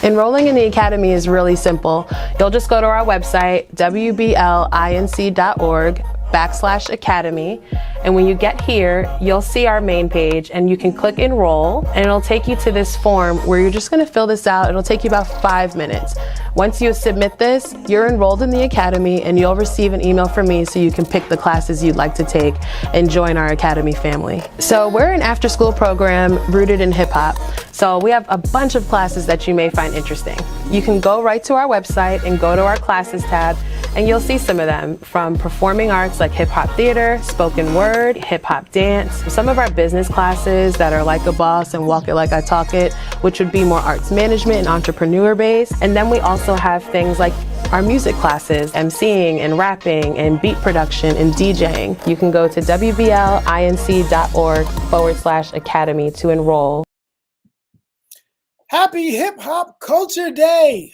Enrolling in the Academy is really simple. You'll just go to our website, wblinc.org/academy. And when you get here, you'll see our main page and you can click enroll and it'll take you to this form where you're just gonna fill this out. It'll take you about 5 minutes. Once you submit this, you're enrolled in the Academy and you'll receive an email from me so you can pick the classes you'd like to take and join our Academy family. So we're an after-school program rooted in hip hop. So we have a bunch of classes that you may find interesting. You can go right to our website and go to our classes tab and you'll see some of them, from performing arts like hip hop theater, spoken word, hip hop dance, some of our business classes that are like a boss and walk it like I talk it, which would be more arts management and entrepreneur based. And then we also have things like our music classes, emceeing and rapping and beat production and DJing. You can go to wblinc.org/academy to enroll. Happy Hip Hop Culture Day!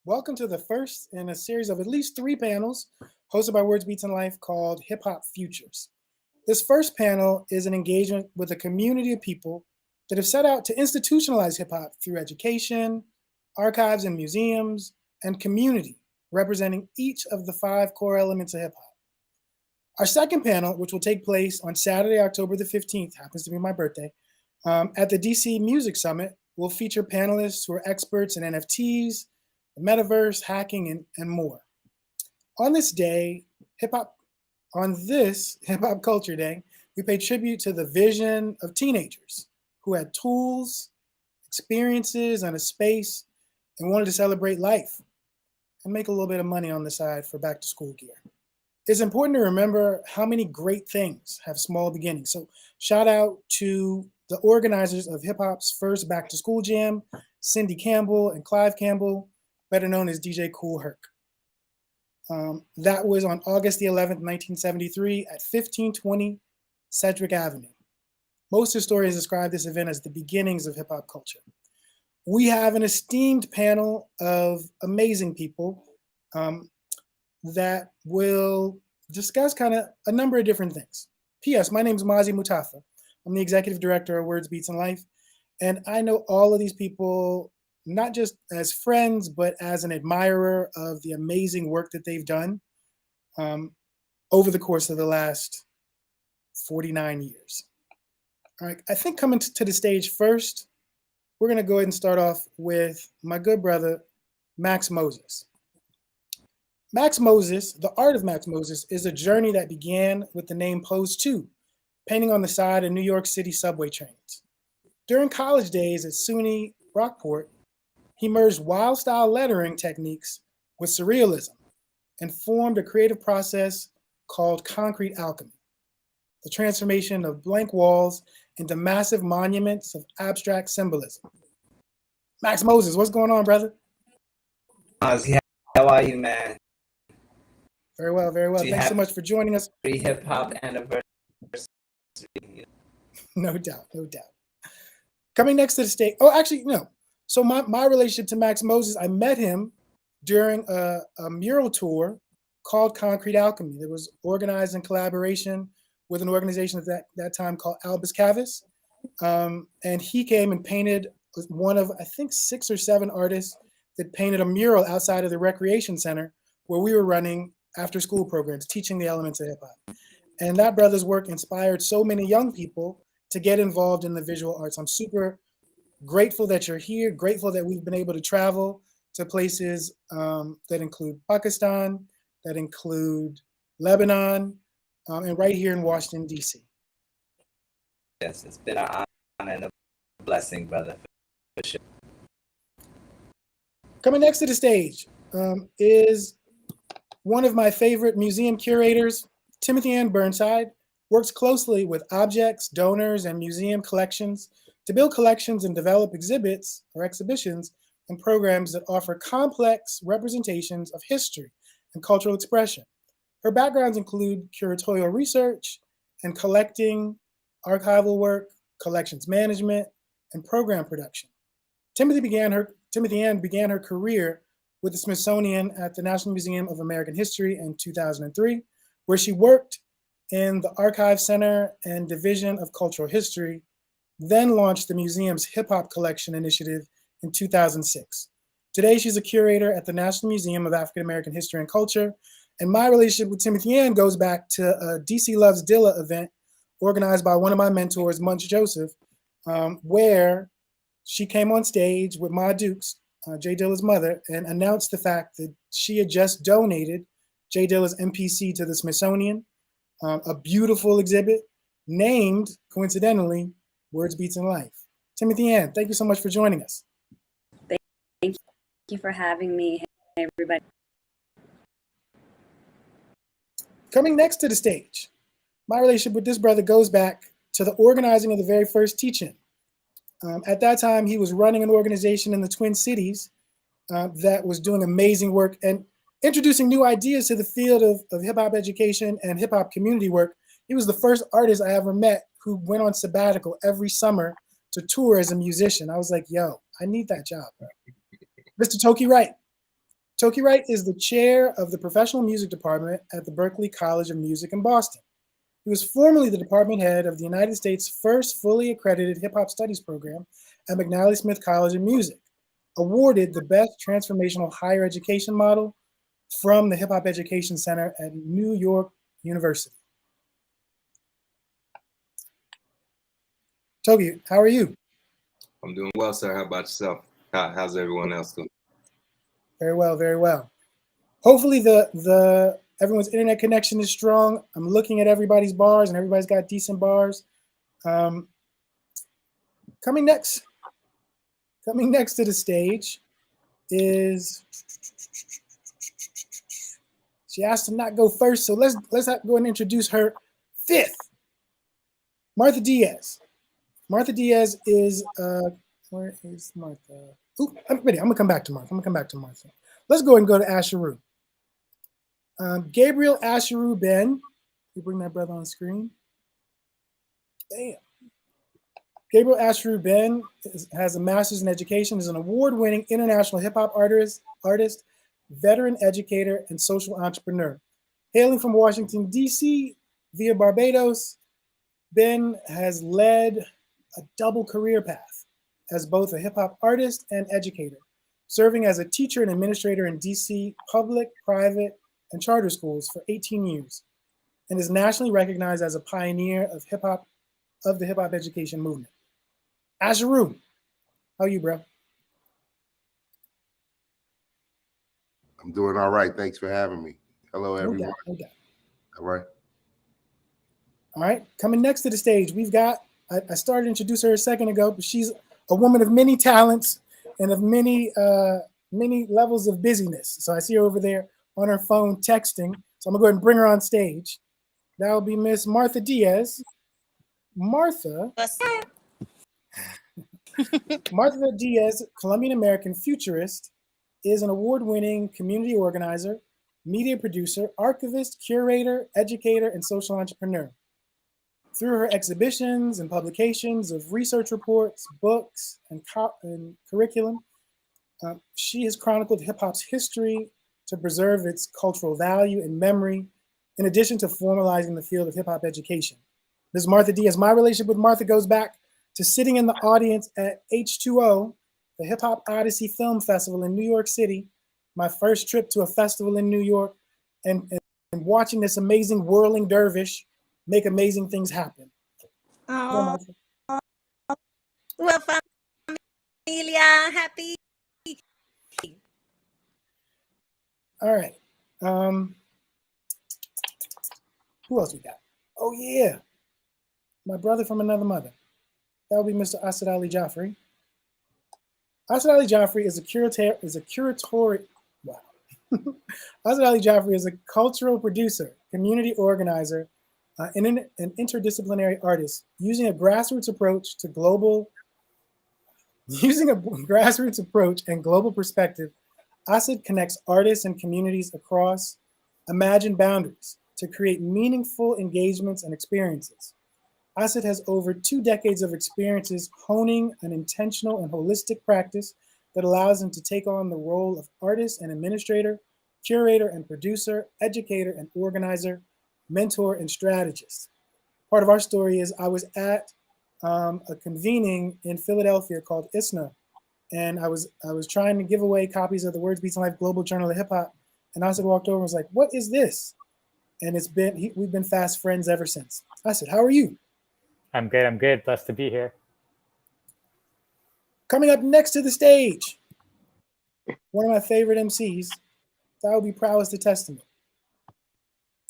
Welcome to the first in a series of at least 3 panels hosted by Words, Beats, and Life called Hip Hop Futures. This first panel is an engagement with a community of people that have set out to institutionalize hip hop through education, archives and museums, and community, representing each of the 5 core elements of hip hop. Our second panel, which will take place on Saturday, October the 15th, happens to be my birthday, at the DC Music Summit, will feature panelists who are experts in NFTs, the metaverse, hacking, and more. On this Hip Hop Culture Day, we pay tribute to the vision of teenagers who had tools, experiences, and a space and wanted to celebrate life and make a little bit of money on the side for back to school gear. It's important to remember how many great things have small beginnings. So shout out to the organizers of hip hop's first back to school jam, Cindy Campbell and Clive Campbell, better known as DJ Kool Herc. That was on August the 11th, 1973 at 1520 Sedgwick Avenue. Most historians describe this event as the beginnings of hip hop culture. We have an esteemed panel of amazing people that will discuss kind of a number of different things. P.S. My name is Mazi Mutafa. I'm the executive director of Words, Beats, and Life. And I know all of these people, not just as friends, but as an admirer of the amazing work that they've done over the course of the last 49 years. All right, I think coming to the stage first, we're gonna go ahead and start off with my good brother, Max Moses. Max Moses, the art of Max Moses, is a journey that began with the name Pose 2, painting on the side of New York City subway trains. During college days at SUNY Rockport, he merged wild-style lettering techniques with surrealism and formed a creative process called concrete alchemy, the transformation of blank walls into massive monuments of abstract symbolism. Max Moses, what's going on, brother? Ozzy, how are you, man? Very well, very well. Thanks so much for joining us. Hip hop anniversary. No doubt, no doubt. Coming next to the stage. Oh, actually, no. So my relationship to Max Moses, I met him during a mural tour called Concrete Alchemy. That was organized in collaboration with an organization at that time called Albus Cavis. And he came and painted one of, I think, 6 or 7 artists that painted a mural outside of the recreation center where we were running after school programs, teaching the elements of hip hop. And that brother's work inspired so many young people to get involved in the visual arts. I'm super grateful that you're here, grateful that we've been able to travel to places that include Pakistan, that include Lebanon, and right here in Washington, D.C. Yes, it's been an honor and a blessing, brother, for sure. Coming next to the stage is one of my favorite museum curators, timothyannburnside, works closely with objects, donors, and museum collections to build collections and develop exhibits or exhibitions and programs that offer complex representations of history and cultural expression. Her backgrounds include curatorial research and collecting, archival work, collections management, and program production. Timothy-Ann began her career with the Smithsonian at the National Museum of American History in 2003, where she worked in the Archive Center and Division of Cultural History, then launched the museum's Hip Hop Collection Initiative in 2006. Today, she's a curator at the National Museum of African American History and Culture. And my relationship with Timothy Ann goes back to a DC Loves Dilla event organized by one of my mentors, Munch Joseph, where she came on stage with Ma Dukes, Jay Dilla's mother, and announced the fact that she had just donated Jay Dilla's MPC to the Smithsonian, a beautiful exhibit named, coincidentally, Words, Beats, and Life. Timothy Ann, thank you so much for joining us. Thank you for having me. Hey, everybody. Coming next to the stage, my relationship with this brother goes back to the organizing of the very first teach-in. At that time, he was running an organization in the Twin Cities that was doing amazing work and introducing new ideas to the field of hip-hop education and hip-hop community work. He was the first artist I ever met who went on sabbatical every summer to tour as a musician. I was like, yo, I need that job, bro. Mr. Toki Wright. Toki Wright is the chair of the professional music department at the Berklee College of Music in Boston. He was formerly the department head of the United States' first fully accredited hip-hop studies program at McNally Smith College of Music, awarded the best transformational higher education model from the Hip Hop Education Center at New York University. Toki, how are you? I'm doing well, sir. How about yourself? How's everyone else doing? Very well, very well. Hopefully everyone's internet connection is strong. I'm looking at everybody's bars and everybody's got decent bars. Coming next to the stage is, she asked to not go first, so let's go and introduce her fifth, Marthadiaz. Marthadiaz is, where is Martha? Ooh, I'm gonna come back to Martha. Let's go and go to Asheru. Gabriel Asherubenn, you bring that brother on screen. Damn. Gabriel Asherubenn has a master's in education, is an award-winning international hip-hop artist, veteran educator, and social entrepreneur. Hailing from Washington, D.C. via Barbados, Benn has led a double career path as both a hip-hop artist and educator, serving as a teacher and administrator in D.C. public, private, and charter schools for 18 years, and is nationally recognized as a pioneer of the hip-hop education movement. Asheru, how are you, bro? I'm doing all right. Thanks for having me. Hello, everyone. No doubt. All right. All right, coming next to the stage, we've got, I started to introduce her a second ago, but she's a woman of many talents and of many levels of busyness. So I see her over there on her phone texting. So I'm gonna go ahead and bring her on stage. That will be Miss Marthadiaz. Martha Diaz, Colombian American futurist, is an award-winning community organizer, media producer, archivist, curator, educator, and social entrepreneur. Through her exhibitions and publications of research reports, books, and curriculum, she has chronicled hip-hop's history to preserve its cultural value and memory, in addition to formalizing the field of hip-hop education. Ms. Marthadiaz, my relationship with Martha goes back to sitting in the audience at H2O, the Hip Hop Odyssey Film Festival in New York City, my first trip to a festival in New York, and watching this amazing whirling dervish make amazing things happen. Oh, well, familia, happy. All right. Who else we got? Oh yeah, my brother from another mother. That would be Mr. Asad Ali Jafri. Asad Ali Jafri is a curatorial. Wow. Asad Ali Jafri is a cultural producer, community organizer, and an interdisciplinary artist, using a grassroots approach and global perspective. Asad connects artists and communities across imagined boundaries to create meaningful engagements and experiences. Asad has over 2 decades of experiences honing an intentional and holistic practice that allows him to take on the role of artist and administrator, curator and producer, educator and organizer, mentor and strategist. Part of our story is I was at a convening in Philadelphia called ISNA, and I was trying to give away copies of the Words, Beats, and Life Global Journal of Hip Hop, and Asad walked over and was like, "What is this?" And we've been fast friends ever since. Asad, how are you? I'm good. I'm good. Blessed to be here. Coming up next to the stage, one of my favorite MCs, that would be Prowess the Testament.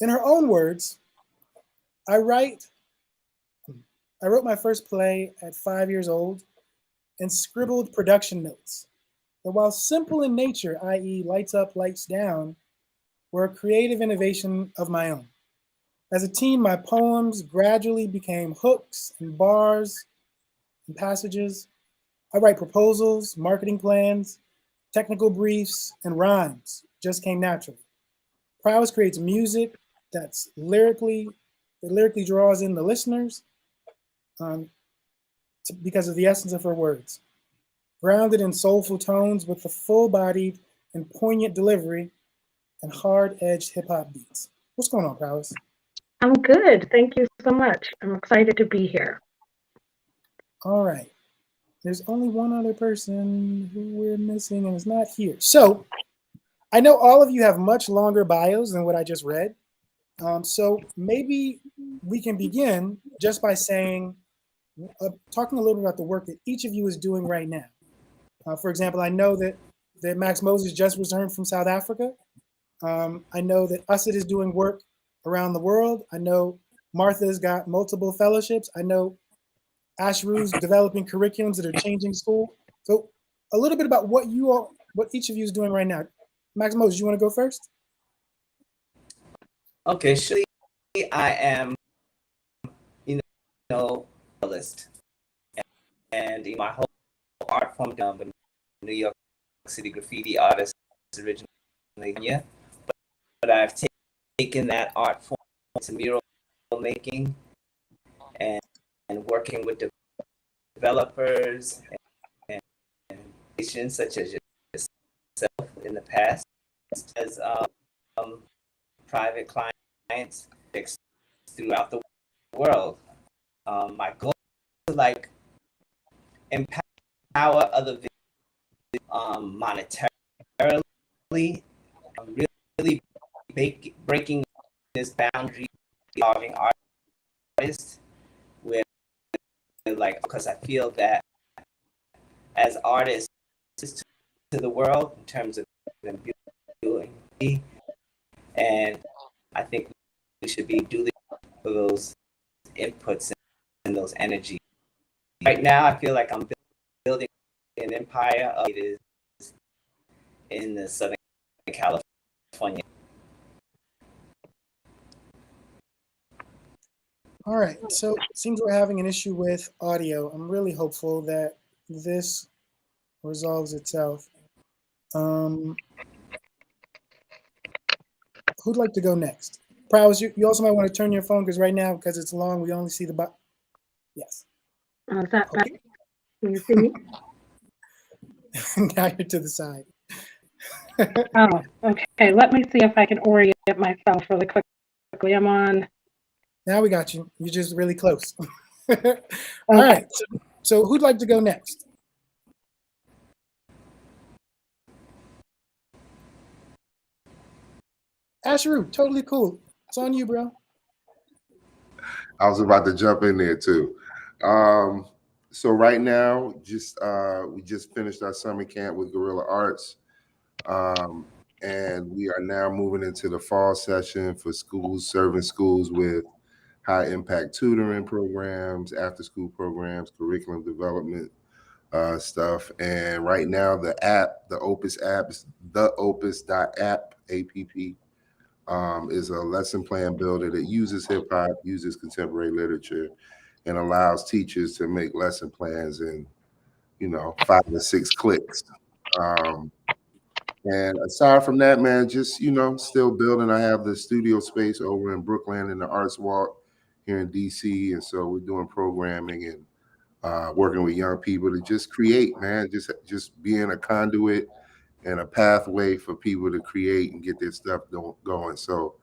In her own words, I wrote my first play at 5 years old and scribbled production notes that, while simple in nature, i.e. lights up, lights down, were a creative innovation of my own. As a teen, my poems gradually became hooks and bars and passages. I write proposals, marketing plans, technical briefs, and rhymes just came naturally. Prowess creates music that lyrically draws in the listeners because of the essence of her words. Grounded in soulful tones with the full-bodied and poignant delivery and hard-edged hip-hop beats. What's going on, Prowess? I'm good. Thank you so much. I'm excited to be here. All right. There's only one other person who we're missing and is not here. So I know all of you have much longer bios than what I just read. So maybe we can begin just by saying, talking a little bit about the work that each of you is doing right now. For example, I know that Max Moses just returned from South Africa. I know that Asad is doing work around the world. I know Martha's got multiple fellowships. I know Asheru's developing curriculums that are changing school. So a little bit about what each of you is doing right now. Max Moses, you want to go first? Okay, surely I am, a list. And in my whole art form done with New York City graffiti artists originally, yeah. But I've taken that art form to mural making and working with developers and nations such as yourself in the past as private clients throughout the world. My goal is to empower other monetarily, really breaking this boundary involving artists, where because I feel that as artists to the world in terms of doing, and I think we should be duly for those inputs and those energies. Right now, I feel like I'm building an empire of it is in the Southern California. All right, so it seems we're having an issue with audio. I'm really hopeful that this resolves itself. Who'd like to go next? Prowess, you also might want to turn your phone because right now, because it's long, we only see the bottom. Yes. Is that Okay. better? Can you see me? Now you're to the side. Oh, okay. Let me see if I can orient myself really quickly. I'm on. Now we got you. You're just really close. All right. So who'd like to go next? Asheru, totally cool. It's on you, bro. I was about to jump in there too. So right now, we just finished our summer camp with Guerrilla Arts, and we are now moving into the fall session for schools, serving schools with high impact tutoring programs, after school programs, curriculum development stuff. And right now, the Opus app, is the Opus.app, app, is a lesson plan builder that uses hip hop, uses contemporary literature, and allows teachers to make lesson plans in, 5 to 6 clicks. And aside from that, man, just, still building. I have the studio space over in Brooklyn in the Arts Walk here in DC. And so we're doing programming and working with young people to just create, man, just being a conduit and a pathway for people to create and get their stuff going. So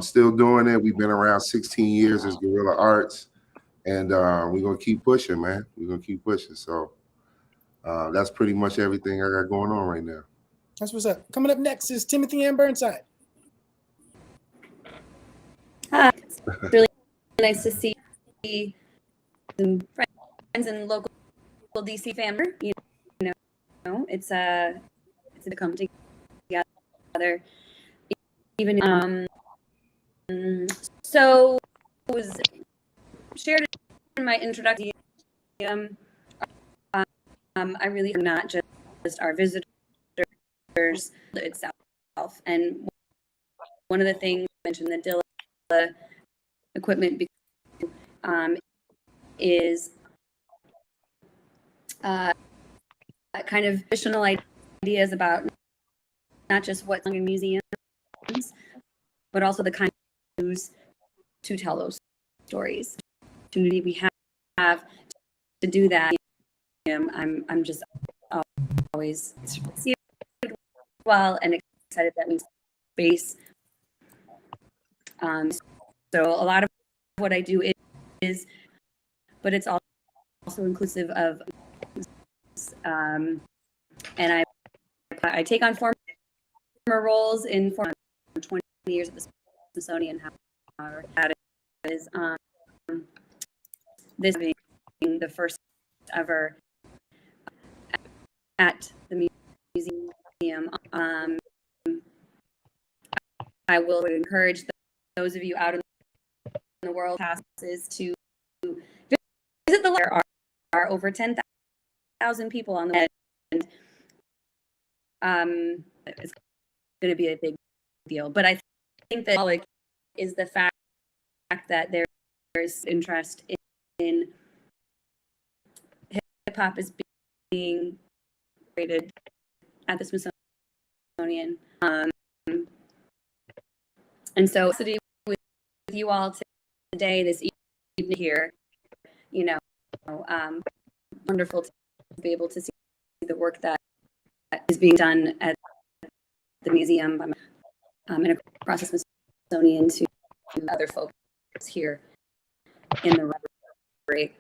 still doing it. We've been around 16 years as Guerrilla Arts, and we're going to keep pushing, man. We're going to keep pushing. So That's pretty much everything I got going on right now. That's what's up. Coming up next is timothyannburnside. Hi, it's really nice to see some friends and local DC family. You know, it's a come together. Even so, it was shared in my introduction. I really not just our visitors itself, and one of the things I mentioned the Dilla equipment is kind of additional ideas about not just what's in museums, but also the kind of use to tell those stories. Opportunity we have to do that. I'm just always see it well and excited that we space. So a lot of what I do is, but it's also inclusive of, and I take on former roles in 20 years at the Smithsonian. However, that is this being the first ever at the museum. I will encourage those of you out in the world passes to visit the. There are over 10,000 people on the and it's going to be a big deal. But I think that is the fact that there's interest in hip hop is being created at the Smithsonian. And so with you all today, this evening here, wonderful to be able to see the work that is being done at the museum and across the Smithsonian to other folks here in the library.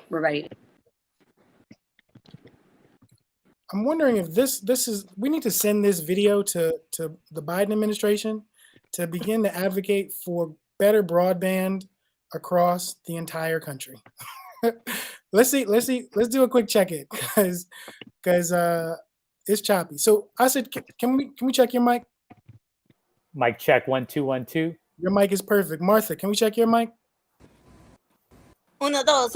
We're ready. I'm wondering if this is, we need to send this video to the Biden administration to begin to advocate for better broadband across the entire country. Let's do a quick check-in because it's choppy. So I said, can we check your mic? Mic check 1 2 1 2. Your mic is perfect. Martha, can we check your mic? Uno, dos.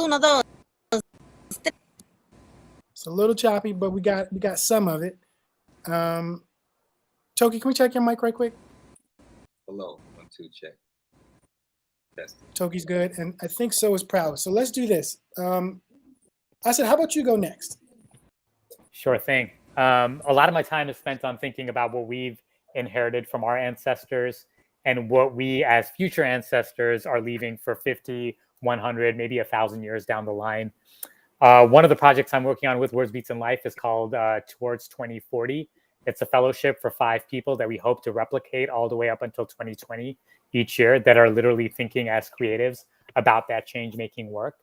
It's a little choppy, but we got some of it. Toki, can we check your mic right quick? Hello, 1 2 check. Testing. Toki's good, and I think so is Prowess. So let's do this. I said, how about you go next? Sure thing. A lot of my time is spent on thinking about what we've inherited from our ancestors and what we as future ancestors are leaving for 50, 100, maybe 1,000 years down the line. One of the projects I'm working on with Words, Beats, and Life is called Towards 2040. It's a fellowship for 5 people that we hope to replicate all the way up until 2020 each year that are literally thinking as creatives about that change-making work.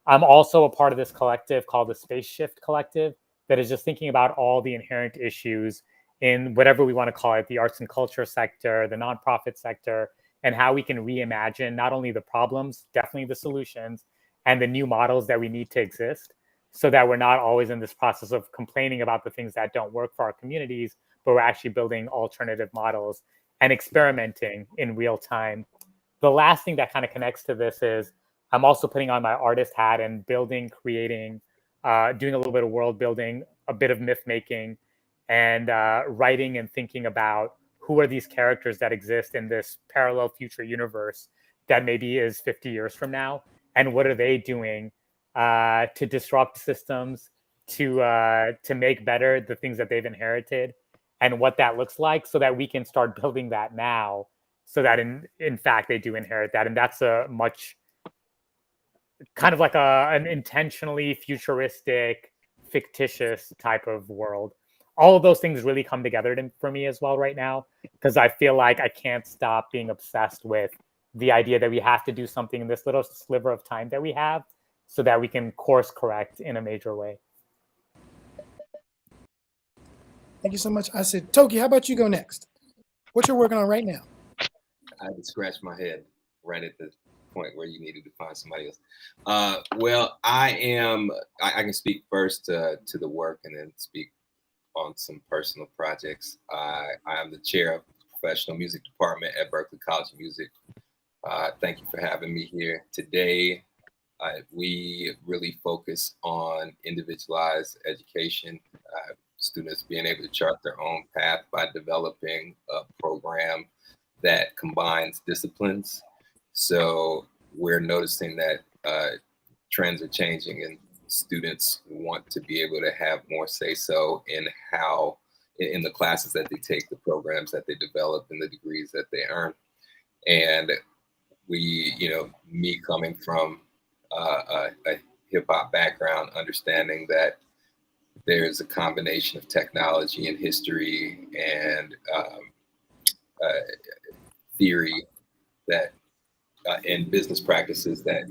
I'm also a part of this collective called the Space Shift Collective that is just thinking about all the inherent issues in whatever we want to call it, the arts and culture sector, the nonprofit sector, and how we can reimagine not only the problems, definitely the solutions, and the new models that we need to exist so that we're not always in this process of complaining about the things that don't work for our communities, but we're actually building alternative models and experimenting in real time. The last thing that kind of connects to this is I'm also putting on my artist hat and building, creating, doing a little bit of world building, a bit of myth making, and writing and thinking about who are these characters that exist in this parallel future universe that maybe is 50 years from now, and what are they doing to disrupt systems, to make better the things that they've inherited, and what that looks like, so that we can start building that now, so that in fact they do inherit that. And that's a much kind of like an intentionally futuristic, fictitious type of world. All of those things really come together for me as well right now, because I feel like I can't stop being obsessed with the idea that we have to do something in this little sliver of time that we have so that we can course correct in a major way. Thank you so much. I said, Toki, how about you go next? What you're working on right now? I had to scratch my head right at the point where you needed to find somebody else. Well, I can speak first to the work and then speak on some personal projects. I am the chair of the professional music department at Berklee College of Music. Thank you for having me here today. We really focus on individualized education, students being able to chart their own path by developing a program that combines disciplines. So we're noticing that trends are changing and students want to be able to have more say-so in how, in the classes that they take, the programs that they develop, and the degrees that they earn. And we, me coming from a hip hop background, understanding that there's a combination of technology and history and theory that and business practices that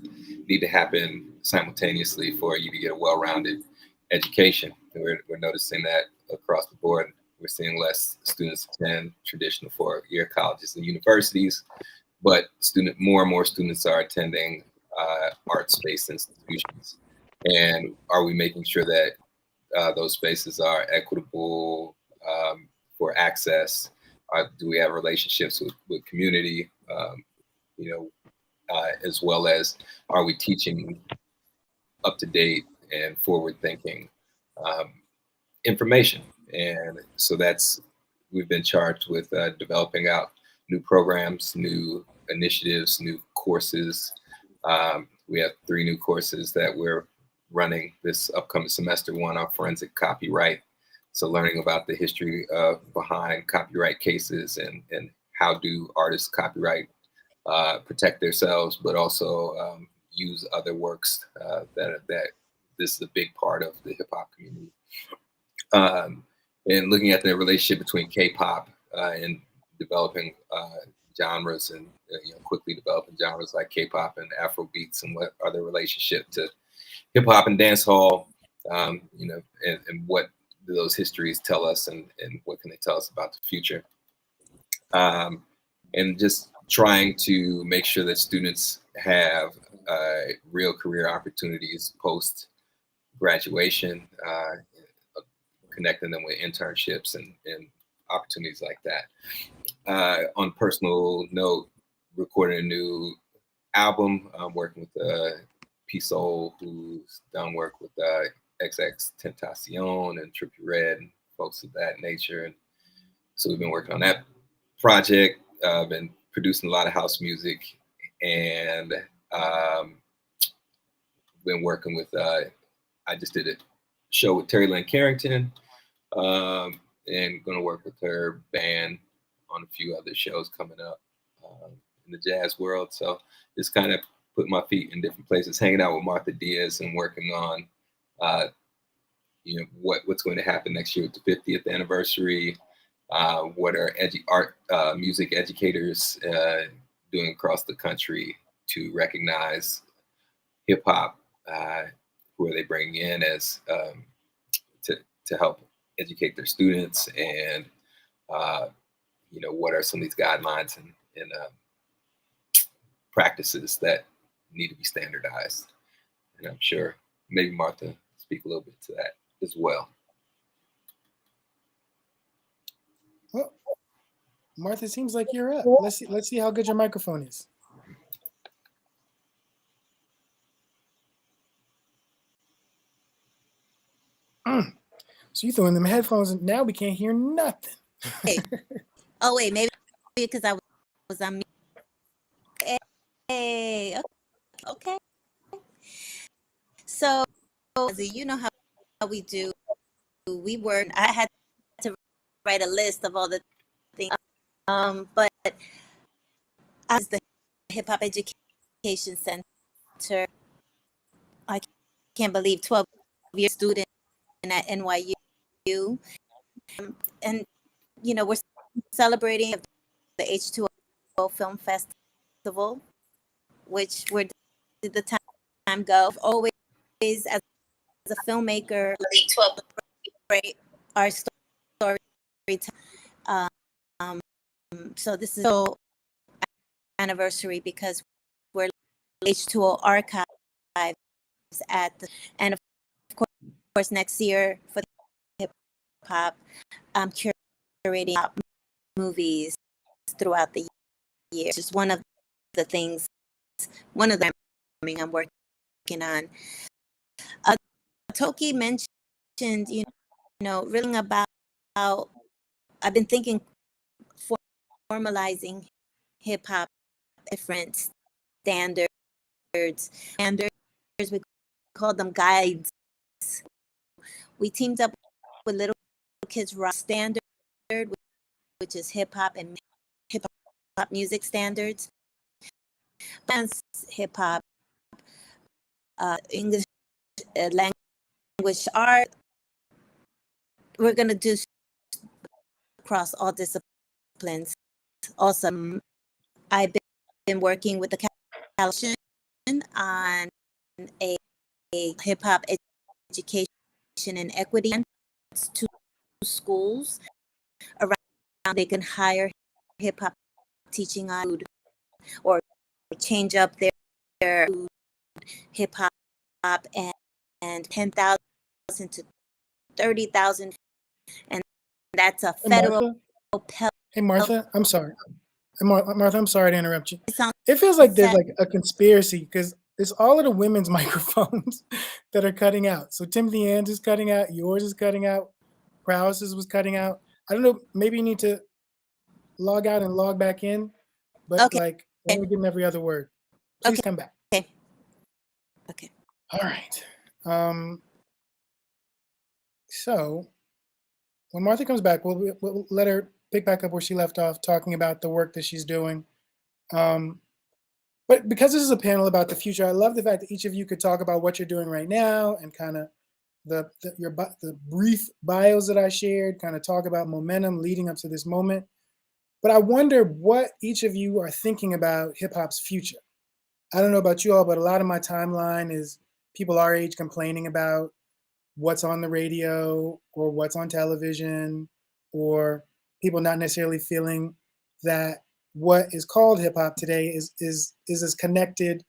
need to happen simultaneously for you to get a well-rounded education. And we're noticing that across the board. We're seeing less students attend traditional four-year colleges and universities, but more and more students are attending arts-based institutions. And are we making sure that those spaces are equitable for access? Do we have relationships with community? As well as, are we teaching up-to-date and forward-thinking information? And so we've been charged with developing out new programs, new initiatives, new courses. We have 3 new courses that we're running this upcoming semester. One on forensic copyright, so learning about the history behind copyright cases and how do artists copyright protect themselves, but also use other works that this is a big part of the hip hop community. And looking at the relationship between K-pop and developing genres and quickly developing genres like K-pop and Afro beats, and what are the relationship to hip hop and dance hall, and what do those histories tell us, and what can they tell us about the future? And just trying to make sure that students have real career opportunities post graduation, connecting them with internships and opportunities like that. On a personal note, recording a new album. I'm working with P-Soul, who's done work with XX Tentacion and Trippie Redd and folks of that nature. And so we've been working on that project. Been producing a lot of house music, and been working with, I just did a show with Terry Lynn Carrington, and going to work with her band on a few other shows coming up in the jazz world. So just kind of put my feet in different places, hanging out with Marthadiaz and working on, what's going to happen next year with the 50th anniversary. What are music educators doing across the country to recognize hip hop? Who are they bringing in as to help educate their students? And what are some of these guidelines and practices that need to be standardized? And I'm sure maybe Martha speak a little bit to that as well. Well, Martha, seems like you're up. Let's see how good your microphone is. So you throwing them headphones, and now we can't hear nothing. Oh wait, maybe because I was on mute. Hey, okay. So you know how we do. I had to write a list of all the things. But as the Hip Hop Education Center, I can't believe 12-year student at NYU, and we're celebrating the H2O Film Festival, which we're the time time go. I've always, as a filmmaker, to celebrate our story. So this is so anniversary because we're H2O archives at the, and of course next year for the hip hop, I'm curating movies throughout the year. It's just one of the things, one of the I'm working on. Toki mentioned, really about how I've been thinking formalizing hip hop, different standards, we call them guides. We teamed up with Little Kids Rock Standard, which is hip hop and hip hop music standards, dance, hip hop, English language art. We're gonna do across all disciplines. Also, I've been working with the coalition on a hip hop education and equity to schools around. They can hire hip hop teaching on or change up their hip hop and 10,000 to 30,000, and that's a federal. Hey Martha, I'm sorry. Martha, I'm sorry to interrupt you. It feels like there's like a conspiracy because it's all of the women's microphones that are cutting out. So Timothy Ann's is cutting out, yours is cutting out, Prowess's was cutting out. I don't know, maybe you need to log out and log back in, but Okay. like only getting every other word. Please come back. Okay. All right. So when Martha comes back, we'll let her pick back up where she left off, talking about the work that she's doing. But because this is a panel about the future, I love the fact that each of you could talk about what you're doing right now and kind of the brief bios that I shared, kind of talk about momentum leading up to this moment. But I wonder what each of you are thinking about hip hop's future. I don't know about you all, but a lot of my timeline is people our age complaining about what's on the radio or what's on television, or people not necessarily feeling that what is called hip hop today is as connected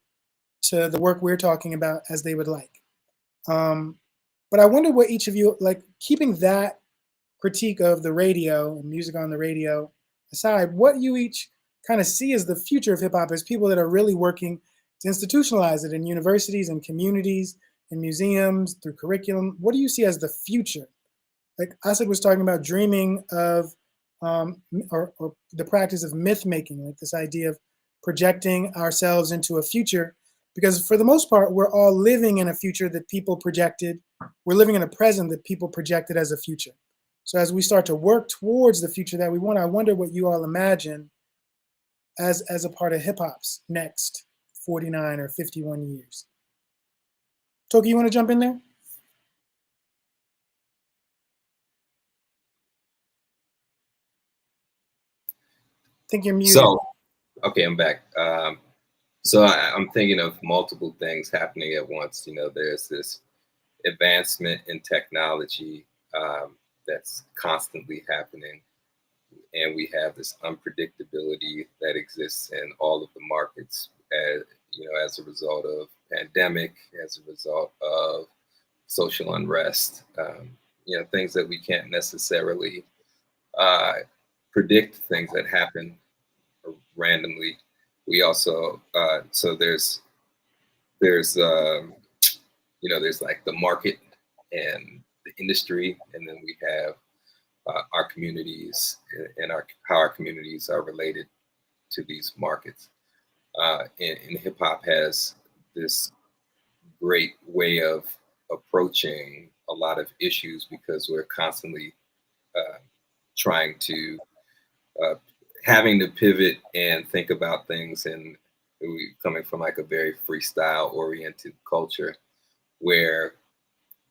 to the work we're talking about as they would like. But I wonder what each of you, like keeping that critique of the radio and music on the radio aside, what you each kind of see as the future of hip hop as people that are really working to institutionalize it in universities and communities, in museums, through curriculum. What do you see as the future? Like Asad was talking about dreaming of, or the practice of myth making, like this idea of projecting ourselves into a future, because for the most part, we're all living in a future that people projected. We're living in a present that people projected as a future. So as we start to work towards the future that we want, I wonder what you all imagine as a part of hip hop's next 49 or 51 years. Toki, you want to jump in there? I think you're muted. So, okay, I'm back. So I'm thinking of multiple things happening at once. You know, there's this advancement in technology that's constantly happening, and we have this unpredictability that exists in all of the markets, as a result of pandemic, as a result of social unrest, things that we can't necessarily predict, things that happen randomly. We also, so there's like the market and the industry, and then we have our communities and how our communities are related to these markets. And hip hop has this great way of approaching a lot of issues because we're constantly trying to having to pivot and think about things, and we coming from like a very freestyle oriented culture where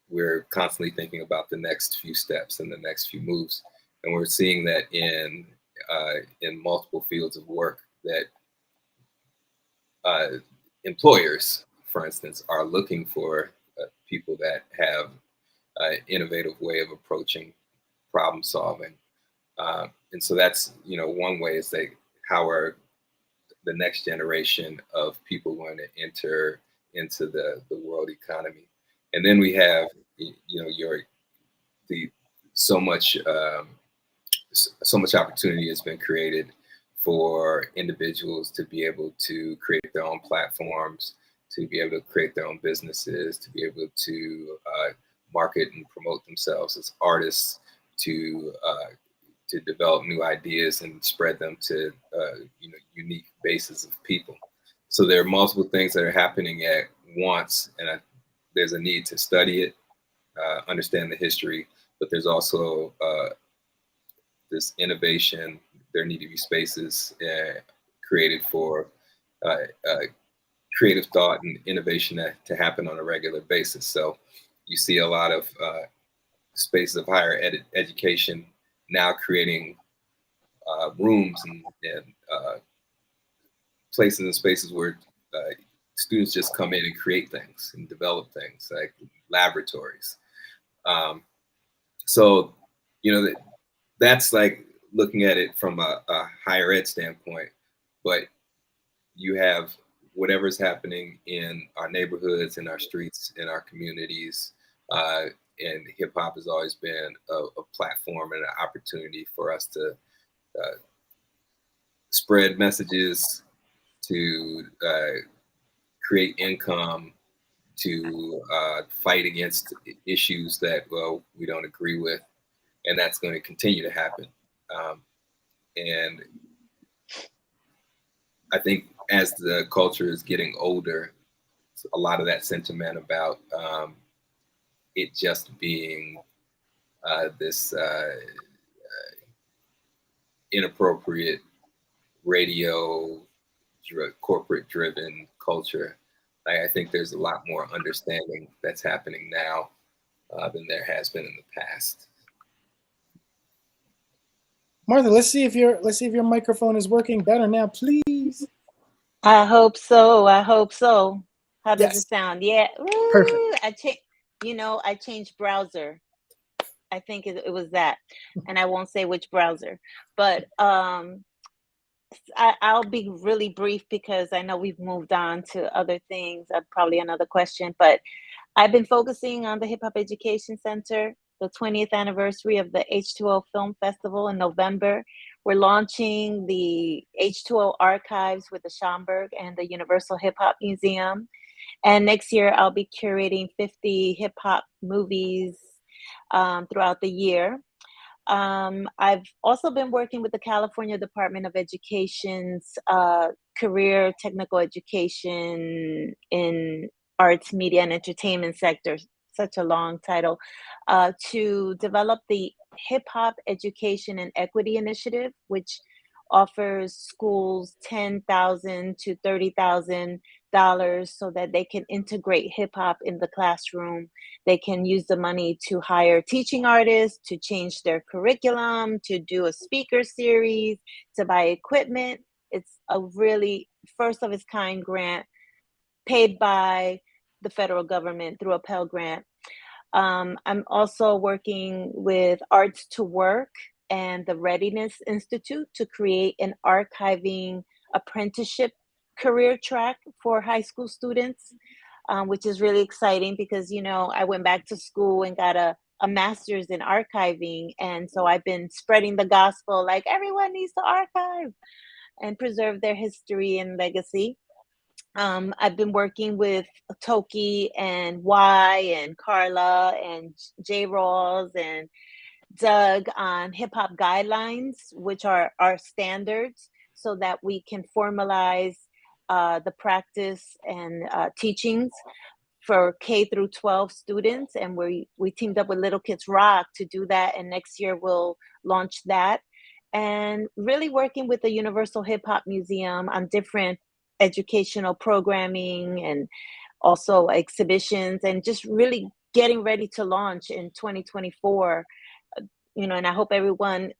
we're constantly thinking about the next few steps and the next few moves, and we're seeing that in multiple fields of work that employers, for instance, are looking for people that have an innovative way of approaching problem solving. And so that's, one way is that how are the next generation of people going to enter into the world economy. And then we have, so much opportunity has been created for individuals to be able to create their own platforms, to be able to create their own businesses, to be able to market and promote themselves as artists, to develop new ideas and spread them to unique bases of people. So there are multiple things that are happening at once, and there's a need to study it, understand the history, but there's also this innovation. There need to be spaces created for creative thought and innovation to happen on a regular basis. So you see a lot of spaces of higher education now creating rooms and places and spaces where students just come in and create things and develop things, like laboratories. So, that's like looking at it from a higher ed standpoint, but you have whatever's happening in our neighborhoods, in our streets, in our communities. And hip hop has always been a platform and an opportunity for us to spread messages, to create income, to fight against issues that, we don't agree with. And that's going to continue to happen. And I think as the culture is getting older, a lot of that sentiment about it just being this inappropriate radio, corporate driven culture. I think there's a lot more understanding that's happening now than there has been in the past. Martha, let's see if your microphone is working better now, please. I hope so. How does Yes. it sound? Yeah. Ooh, Perfect. I changed browser. I think it was that, and I won't say which browser, but I'll be really brief because I know we've moved on to other things. Probably another question, but I've been focusing on the Hip Hop Education Center, the 20th anniversary of the H2O Film Festival in November. We're launching the H2O archives with the Schomburg and the Universal Hip Hop Museum. And next year, I'll be curating 50 hip hop movies throughout the year. I've also been working with the California Department of Education's career technical education in arts, media, and entertainment sector, such a long title, to develop the Hip Hop Education and Equity Initiative, which offers schools $10,000 to $30,000 so that they can integrate hip hop in the classroom. They can use the money to hire teaching artists, to change their curriculum, to do a speaker series, to buy equipment. It's a really first of its kind grant paid by the federal government through a Pell Grant. I'm also working with Arts to Work and the Readiness Institute to create an archiving apprenticeship career track for high school students, which is really exciting because, I went back to school and got a master's in archiving. And so I've been spreading the gospel, like everyone needs to archive and preserve their history and legacy. I've been working with Toki and Y and Carla and J. Rawls and Doug on hip hop guidelines, which are our standards, so that we can formalize the practice and teachings for K through 12 students. And we teamed up with Little Kids Rock to do that. And next year we'll launch that. And really working with the Universal Hip Hop Museum on different educational programming and also exhibitions, and just really getting ready to launch in 2024. And I hope everyone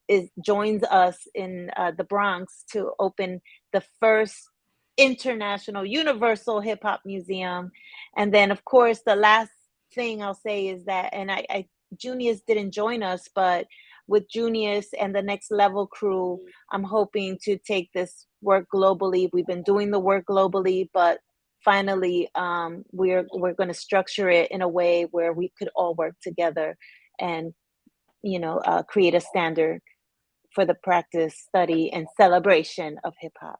joins us in the Bronx to open the first international, universal hip hop museum. And then, of course, the last thing I'll say is that, and Junius didn't join us, but with Junius and the Next Level crew, I'm hoping to take this work globally. We've been doing the work globally, but finally, we're going to structure it in a way where we could all work together and, create a standard for the practice, study, and celebration of hip hop.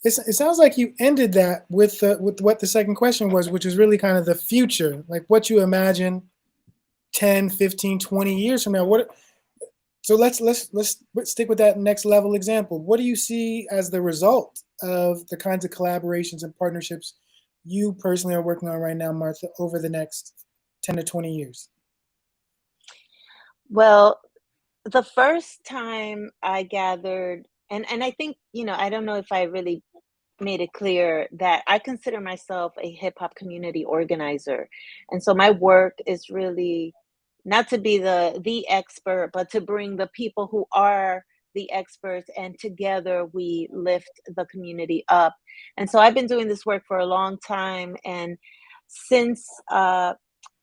It sounds like you ended that with what the second question was, which is really kind of the future, like what you imagine 10, 15, 20 years from now. So let's stick with that next level example. What do you see as the result of the kinds of collaborations and partnerships you personally are working on right now, Martha, over the next 10 to 20 years? Well, the first time I gathered, and I think, I don't know if I really made it clear that I consider myself a hip hop community organizer. And so my work is really not to be the expert, but to bring the people who are the experts, and together we lift the community up. And so I've been doing this work for a long time. And since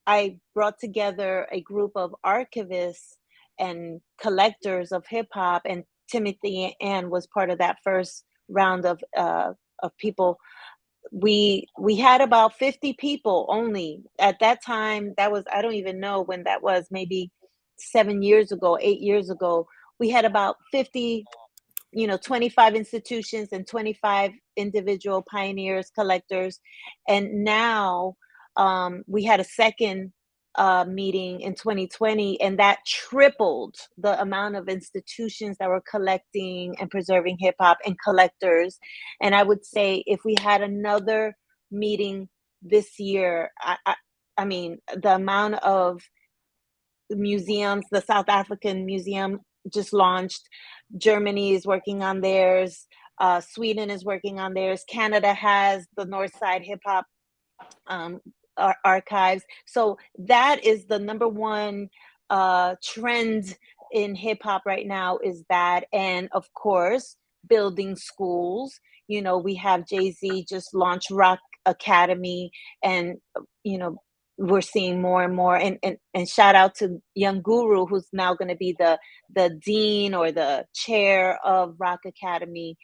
I brought together a group of archivists and collectors of hip hop, and Timothy Ann was part of that first round of people. We had about 50 people only at that time. That was, I don't even know when that was, maybe 7 years ago, 8 years ago. We had about 50, 25 institutions and 25 individual pioneers, collectors. And now we had a second meeting in 2020, and that tripled the amount of institutions that were collecting and preserving hip hop and collectors. And I would say if we had another meeting this year, I mean, the amount of museums, the South African Museum just launched, Germany is working on theirs, Sweden is working on theirs, Canada has the Northside Hip Hop archives. So that is the number one trend in hip hop right now, is that. And of course, building schools. We have Jay-Z just launched Rock Academy, and we're seeing more and more. And shout out to Young Guru, who's now going to be the dean or the chair of Rock Academy.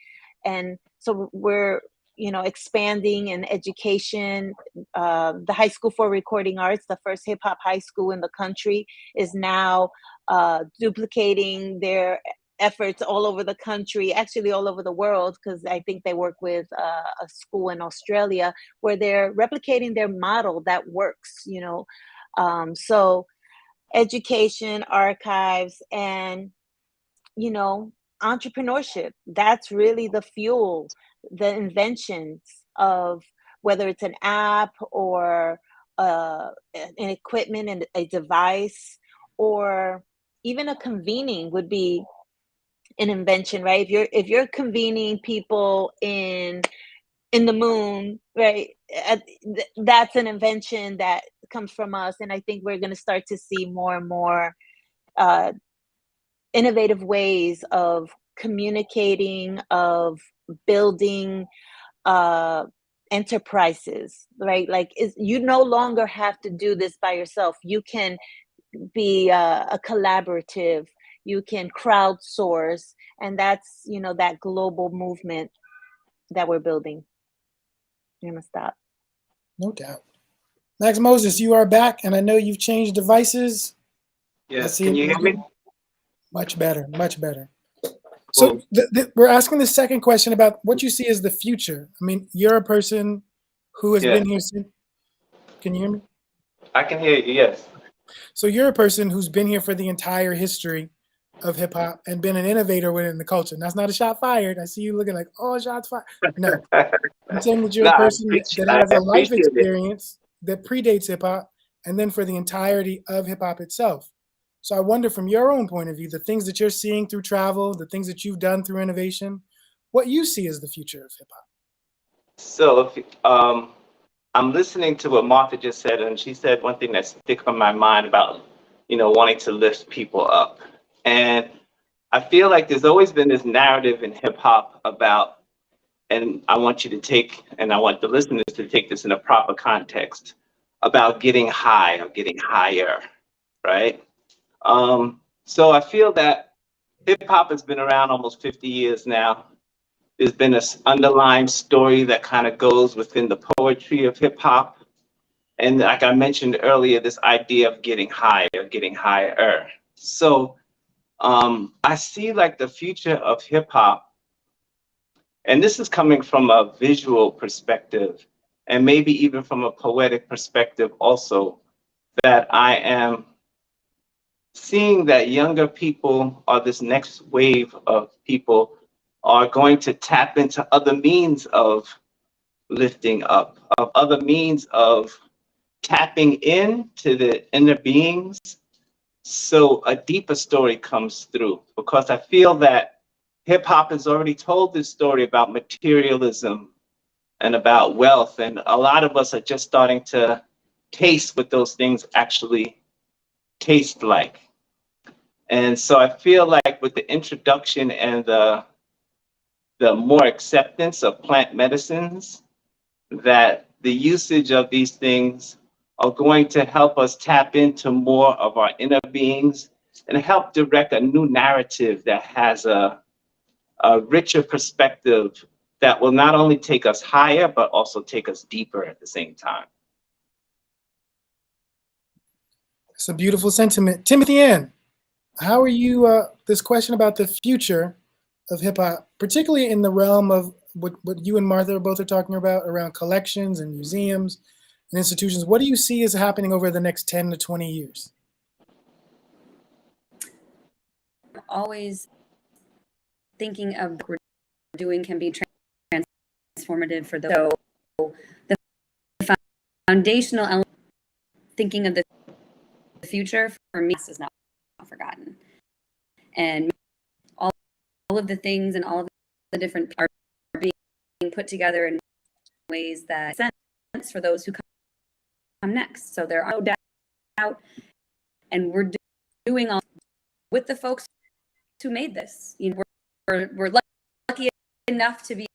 And so we're expanding in education. The High School for Recording Arts, the first hip hop high school in the country, is now duplicating their efforts all over the country, actually all over the world, because I think they work with a school in Australia where they're replicating their model that works, so education, archives, and, entrepreneurship. That's really the fuel, the inventions of whether it's an app or an equipment and a device, or even a convening would be an invention, right? If you're convening people in the moon, right? That's an invention that comes from us. And I think we're going to start to see more and more innovative ways of communicating, of building enterprises, right? Like, you no longer have to do this by yourself. You can be a collaborative, you can crowdsource, and that's that global movement that we're building. I'm gonna stop. No doubt. Max Moses, you are back, and I know you've changed devices. Yes, can you hear me? Much better, much better. So we're asking the second question about what you see as the future. I mean, you're a person who has been here since. Can you hear me? I can hear you, yes. So you're a person who's been here for the entire history of hip hop and been an innovator within the culture. And that's not a shot fired. I see you looking like, oh, shots fired. No, I'm saying that you're a person that has a life experience that predates hip hop, and then for the entirety of hip hop itself. So I wonder, from your own point of view, the things that you're seeing through travel, the things that you've done through innovation, what you see as the future of hip hop. So I'm listening to what Martha just said, and she said one thing that sticks in my mind about, wanting to lift people up. And I feel like there's always been this narrative in hip hop about and I want you to take, and I want the listeners to take this in a proper context about getting high or getting higher, right? So I feel that hip hop has been around almost 50 years now. There's been this underlying story that kind of goes within the poetry of hip hop. And like I mentioned earlier, this idea of getting higher, getting higher. So I see like the future of hip hop, and this is coming from a visual perspective, and maybe even from a poetic perspective also, that I am seeing that younger people, or this next wave of people, are going to tap into other means of lifting up, of other means of tapping into the inner beings. So a deeper story comes through, because I feel that hip hop has already told this story about materialism and about wealth. And a lot of us are just starting to taste what those things actually taste like. And so I feel like with the introduction and the more acceptance of plant medicines, that the usage of these things are going to help us tap into more of our inner beings and help direct a new narrative that has a richer perspective that will not only take us higher, but also take us deeper at the same time. It's a beautiful sentiment. Timothy Ann, how are you, this question about the future of hip hop, particularly in the realm of what you and Martha both are talking about around collections and museums and institutions, what do you see is happening over the next 10 to 20 years? Always thinking of what we're doing can be transformative for those. So the foundational element, thinking of the future, for me, is not forgotten. And all of the things and all of the different are being put together in ways that make sense for those who come next. So there are no doubt, and we're doing all with the folks who made this. You know, we're lucky enough to be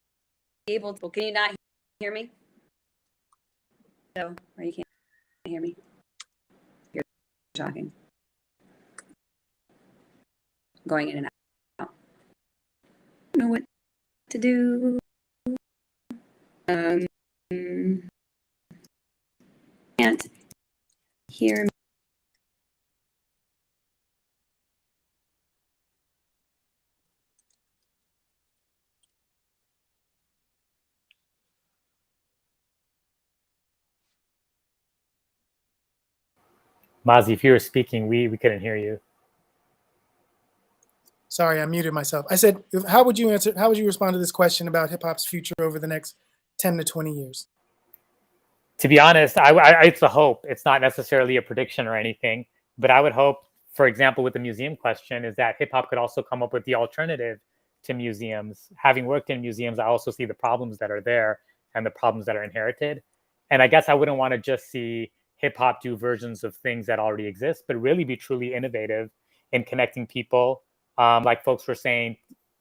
able to. Can you not hear me? No, or you can't hear me. You're talking. Going in and out. I don't know what to do. Can't hear me. Mazi, if you were speaking, we couldn't hear you. Sorry, I muted myself. I said, how would you respond to this question about hip hop's future over the next 10 to 20 years? To be honest, it's a hope. It's not necessarily a prediction or anything, but I would hope, for example, with the museum question, is that hip hop could also come up with the alternative to museums. Having worked in museums, I also see the problems that are there and the problems that are inherited. And I guess I wouldn't want to just see hip hop do versions of things that already exist, but really be truly innovative in connecting people. Like folks were saying,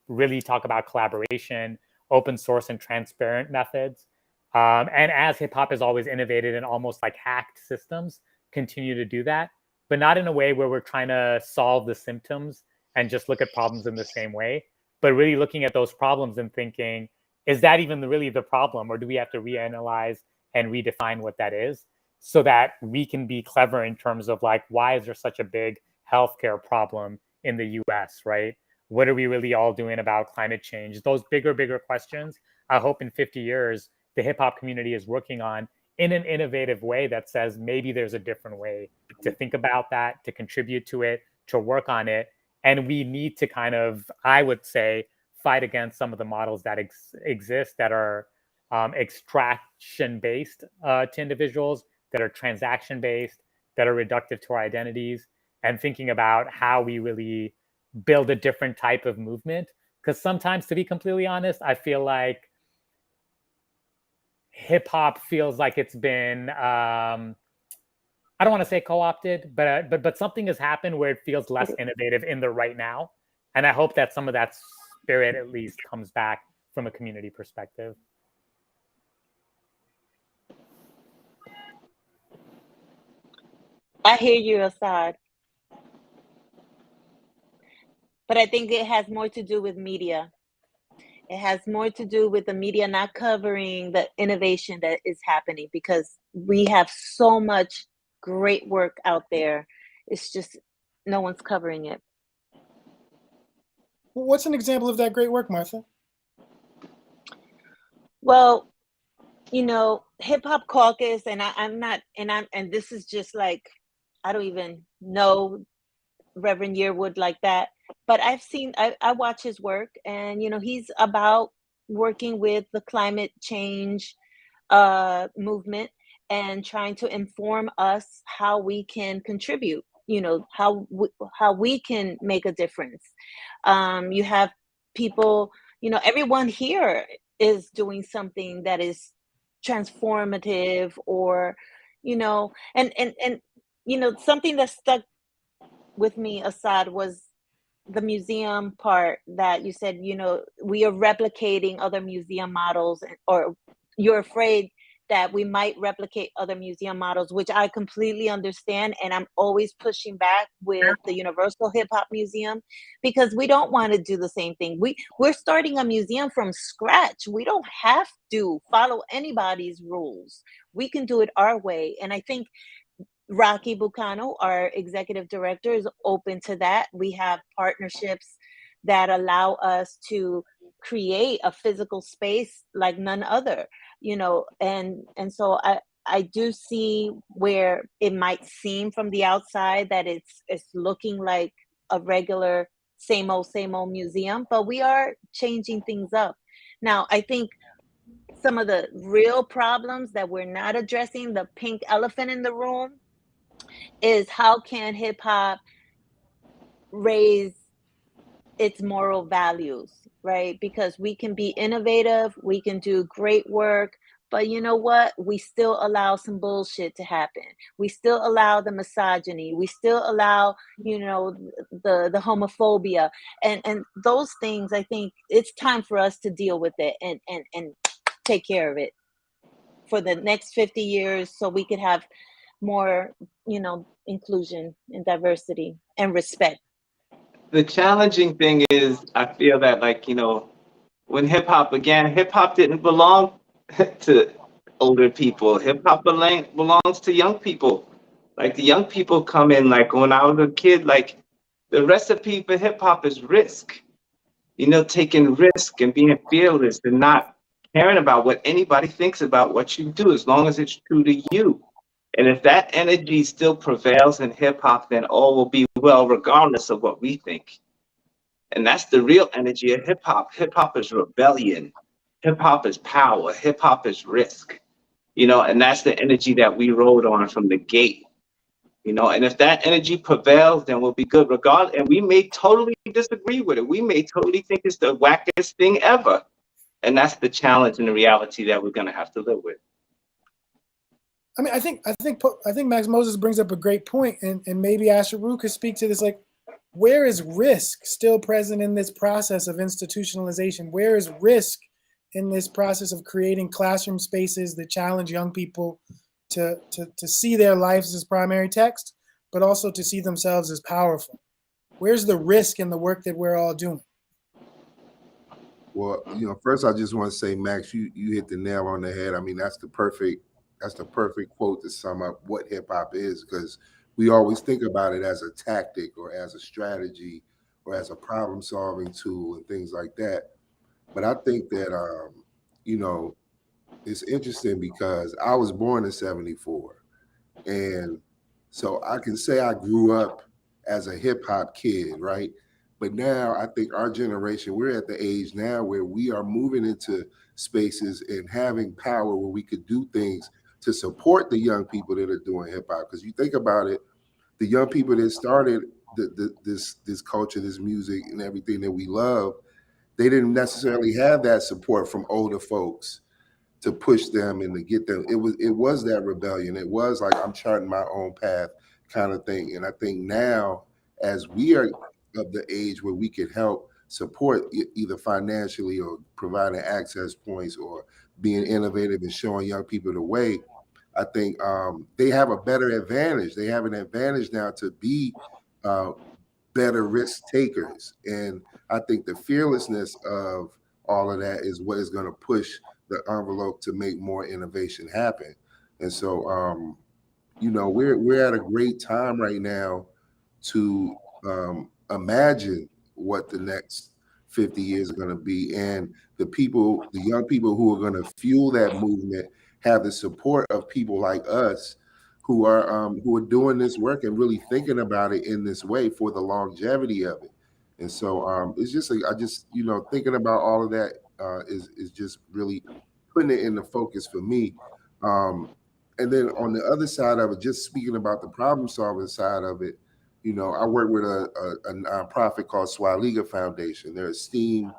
really talk about collaboration, open source and transparent methods. And as hip hop has always innovated and almost like hacked systems, continue to do that, but not in a way where we're trying to solve the symptoms and just look at problems in the same way, but really looking at those problems and thinking, is that even really the problem? Or do we have to reanalyze and redefine what that is so that we can be clever in terms of like, why is there such a big healthcare problem in the US, right? What are we really all doing about climate change? Those bigger questions, I hope in 50 years, the hip hop community is working on in an innovative way that says maybe there's a different way to think about that, to contribute to it, to work on it. And we need to kind of, I would say, fight against some of the models that exist that are extraction-based to individuals, that are transaction-based, that are reductive to our identities, and thinking about how we really build a different type of movement. Because sometimes, to be completely honest, I feel like hip hop feels like it's been, I don't want to say co-opted, but something has happened where it feels less innovative in the right now. And I hope that some of that spirit at least comes back from a community perspective. I hear you, Asad. But I think it has more to do with media. It has more to do with the media not covering the innovation that is happening, because we have so much great work out there. It's just no one's covering it. Well, what's an example of that great work, Martha? Well, you know, Hip Hop Caucus, and and this is just like, I don't even know Reverend Yearwood like that, but I watch his work, and you know, he's about working with the climate change movement and trying to inform us how we can contribute, you know, how we can make a difference. You have people, you know, everyone here is doing something that is transformative, or you know, and you know, something that stuck with me, Asad, was the museum part that you said, you know, we are replicating other museum models, or you're afraid that we might replicate other museum models, which I completely understand. And I'm always pushing back with the Universal Hip Hop Museum, because we don't want to do the same thing. We're starting a museum from scratch. We don't have to follow anybody's rules. We can do it our way. And I think Rocky Bucano, our executive director, is open to that. We have partnerships that allow us to create a physical space like none other, you know, and so I do see where it might seem from the outside that it's looking like a regular same old museum, but we are changing things up. Now, I think some of the real problems that we're not addressing, the pink elephant in the room, is how can hip hop raise its moral values, right? Because we can be innovative, we can do great work, but you know what? We still allow some bullshit to happen. We still allow the misogyny. We still allow, you know, the homophobia, and those things. I think it's time for us to deal with it and take care of it for the next 50 years, so we could have more, you know, inclusion and diversity and respect. The challenging thing is, I feel that, like, you know, when hip hop began, hip hop didn't belong to older people. Hip hop belongs to young people. Like, the young people come in, like when I was a kid, like the recipe for hip hop is risk. You know, taking risk and being fearless and not caring about what anybody thinks about what you do, as long as it's true to you. And if that energy still prevails in hip hop, then all will be well, regardless of what we think. And that's the real energy of hip hop. Hip hop is rebellion. Hip hop is power. Hip hop is risk. You know, and that's the energy that we rode on from the gate. You know, and if that energy prevails, then we'll be good regardless. And we may totally disagree with it. We may totally think it's the wackest thing ever. And that's the challenge and the reality that we're going to have to live with. I mean, I think Max Moses brings up a great point, and maybe Asheru could speak to this. Like, where is risk still present in this process of institutionalization? Where is risk in this process of creating classroom spaces that challenge young people to see their lives as primary text, but also to see themselves as powerful? Where's the risk in the work that we're all doing? Well, you know, first I just want to say, Max, you hit the nail on the head. I mean, that's the perfect quote to sum up what hip hop is, because we always think about it as a tactic or as a strategy or as a problem solving tool and things like that. But I think that, you know, it's interesting because I was born in '74. And so I can say I grew up as a hip hop kid, right? But now I think our generation, we're at the age now where we are moving into spaces and having power where we could do things to support the young people that are doing hip hop. Because you think about it, the young people that started this culture, this music, and everything that we love, they didn't necessarily have that support from older folks to push them and to get them. It was that rebellion. It was like, I'm charting my own path kind of thing. And I think now, as we are of the age where we can help support either financially or providing access points or being innovative and showing young people the way, I think they have a better advantage. They have an advantage now to be better risk takers. And I think the fearlessness of all of that is what is going to push the envelope to make more innovation happen. And so, we're at a great time right now to imagine what the next 50 years are going to be, and the young people who are going to fuel that movement have the support of people like us who are doing this work and really thinking about it in this way for the longevity of it. And so it's just thinking about all of that is just really putting it in the focus for me. And then on the other side of it, just speaking about the problem solving side of it, I work with a nonprofit called Swaliga Foundation. They're a STEAM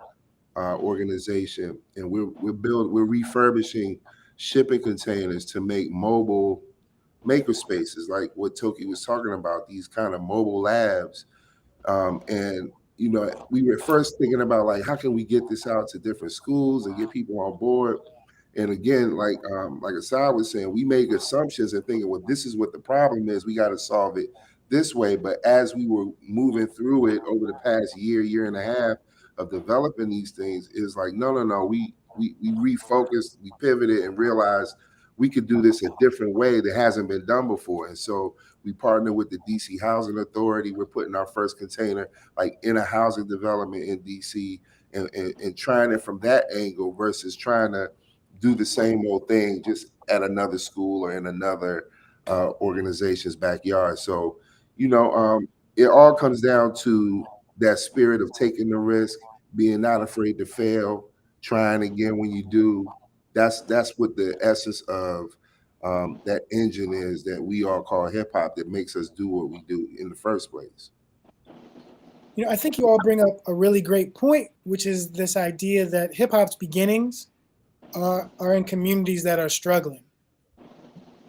organization, and we're refurbishing shipping containers to make mobile maker spaces, like what Toki was talking about, these kind of mobile labs. And we were first thinking about, like, how can we get this out to different schools and get people on board? And again, like Asad was saying, we make assumptions and thinking, well, this is what the problem is. We got to solve it this way. But as we were moving through it over the past year and a half of developing these things, is like, no. We refocused, we pivoted, and realized we could do this a different way that hasn't been done before. And so we partnered with the DC Housing Authority. We're putting our first container like in a housing development in DC, and trying it from that angle versus trying to do the same old thing just at another school or in another organization's backyard. So, it all comes down to that spirit of taking the risk, being not afraid to fail, trying again when you do. That's what the essence of that engine is that we all call hip hop, that makes us do what we do in the first place. I think you all bring up a really great point, which is this idea that hip hop's beginnings are in communities that are struggling,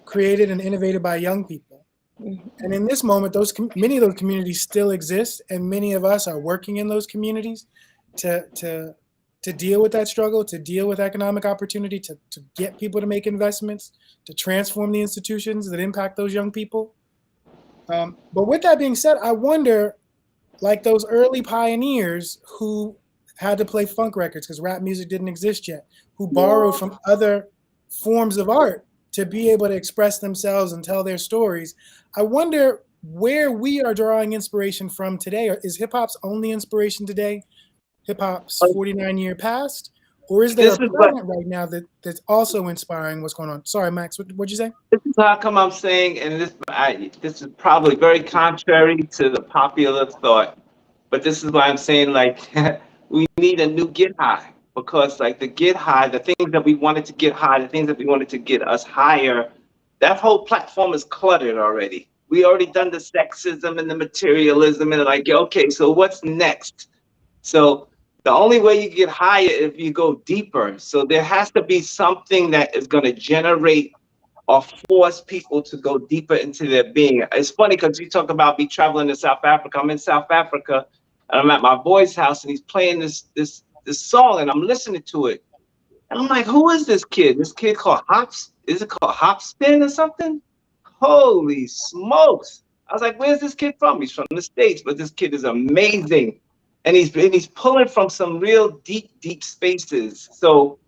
created and innovated by young people. And in this moment, many of those communities still exist, and many of us are working in those communities to deal with that struggle, to deal with economic opportunity, to get people to make investments, to transform the institutions that impact those young people. But with that being said, I wonder, like those early pioneers who had to play funk records because rap music didn't exist yet, who borrowed from other forms of art to be able to express themselves and tell their stories. I wonder where we are drawing inspiration from today. Is hip hop's only inspiration today hip hop's 49-year past? Or is there a present right now that's also inspiring what's going on? Sorry, Max, what'd you say? This is how come I'm saying, and this is probably very contrary to the popular thought, but this is why I'm saying, like, we need a new get high, because like the get high, the things that we wanted to get high, the things that we wanted to get us higher, that whole platform is cluttered already. We already done the sexism and the materialism, and like, okay, so what's next? So the only way you get higher is if you go deeper. So there has to be something that is going to generate or force people to go deeper into their being. It's funny because you talk about me traveling to South Africa. I'm in South Africa and I'm at my boy's house and he's playing this song and I'm listening to it. And I'm like, who is this kid? This kid called Hops? Is it called Hopspin or something? Holy smokes. I was like, where's this kid from? He's from the States, but this kid is amazing. And he's pulling from some real deep spaces. So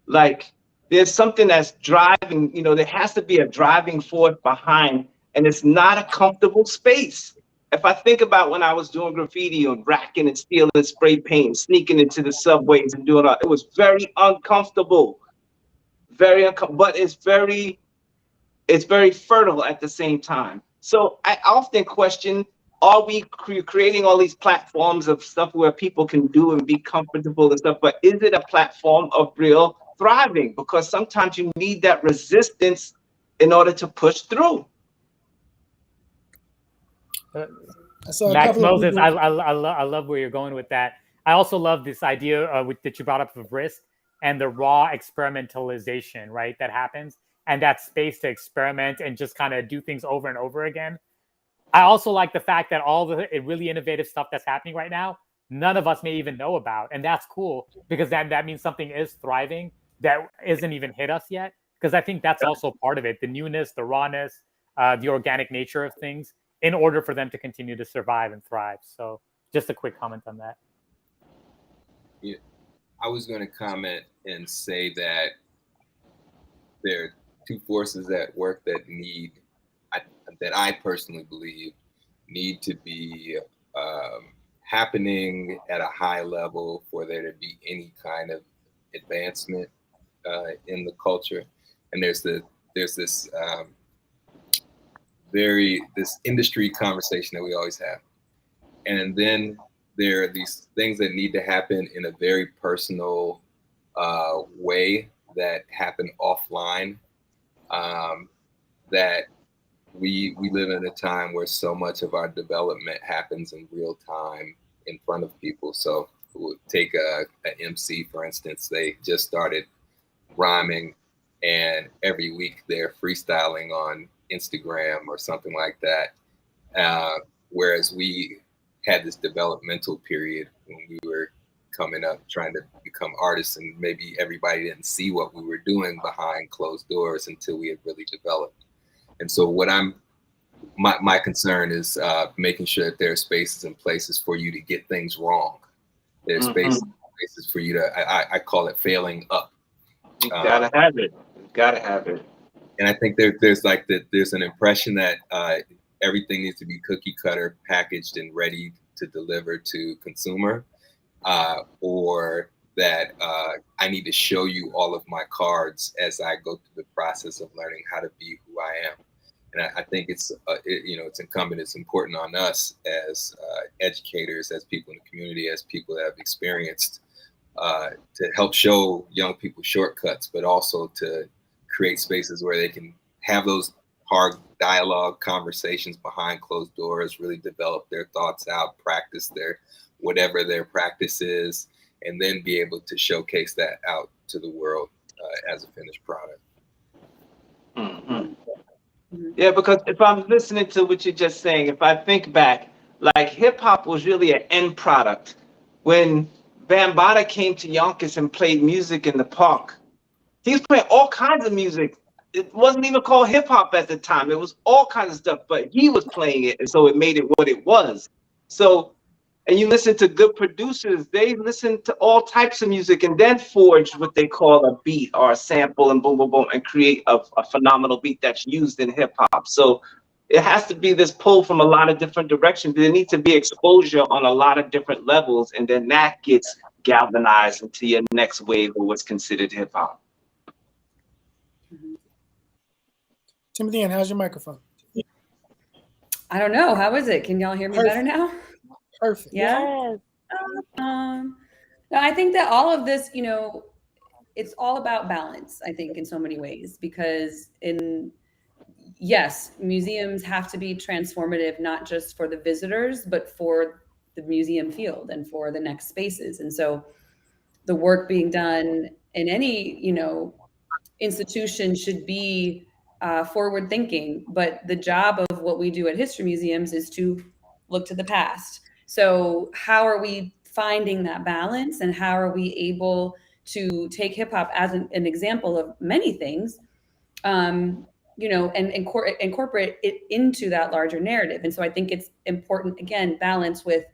like there's something that's driving, there has to be a driving force behind, and it's not a comfortable space. If I think about when I was doing graffiti and racking and stealing spray paint, sneaking into the subways and doing all, it was very uncomfortable, but it's very fertile at the same time. So I often question, are we creating all these platforms of stuff where people can do and be comfortable and stuff, but is it a platform of real thriving? Because sometimes you need that resistance in order to push through. Max Moses, I love where you're going with that. I also love this idea that you brought up of risk and the raw experimentalization, right, that happens, and that space to experiment and just kind of do things over and over again. I also like the fact that all the really innovative stuff that's happening right now none of us may even know about. And that's cool, because that means something is thriving that isn't even hit us yet. Because I think that's also part of it, the newness, the rawness, the organic nature of things, in order for them to continue to survive and thrive. So just a quick comment on that. Yeah, I was going to comment and say that there are two forces at work that I personally believe need to be happening at a high level for there to be any kind of advancement in the culture. And there's this this industry conversation that we always have, and then there are these things that need to happen in a very personal way that happen offline. That we live in a time where so much of our development happens in real time in front of people. So we'll take a MC, for instance. They just started rhyming, and every week they're freestyling on Instagram or something like that. Whereas we had this developmental period when we were coming up trying to become artists, and maybe everybody didn't see what we were doing behind closed doors until we had really developed. And so my concern is making sure that there are spaces and places for you to get things wrong. There's spaces for you to, I call it failing up. You gotta have it. You gotta have it. And I think there's an impression that everything needs to be cookie cutter, packaged and ready to deliver to consumer, or that I need to show you all of my cards as I go through the process of learning how to be who I am. And I think it's incumbent, it's important on us as educators, as people in the community, as people that have experienced, to help show young people shortcuts, but also to create spaces where they can have those hard dialogue conversations behind closed doors, really develop their thoughts out, practice whatever their practice is, and then be able to showcase that out to the world as a finished product. Mm-hmm. Yeah, because if I'm listening to what you're just saying, if I think back, like hip hop was really an end product. When Bambaataa came to Yonkers and played music in the park, he was playing all kinds of music. It wasn't even called hip hop at the time. It was all kinds of stuff, but he was playing it, and so it made it what it was. So, and you listen to good producers, they listen to all types of music and then forge what they call a beat or a sample and boom, boom, boom, and create a phenomenal beat that's used in hip hop. So it has to be this pull from a lot of different directions. There needs to be exposure on a lot of different levels, and then that gets galvanized into your next wave of what's considered hip hop. Timothy, and how's your microphone? I don't know. How is it? Can y'all hear me better now? Perfect. Yeah. Yes. No, I think that all of this, it's all about balance, I think, in so many ways, because yes, museums have to be transformative, not just for the visitors, but for the museum field and for the next spaces. And so the work being done in any, institution should be forward thinking, but the job of what we do at history museums is to look to the past. So how are we finding that balance, and how are we able to take hip hop as an example of many things, and incorporate it into that larger narrative? And so I think it's important, again, balance with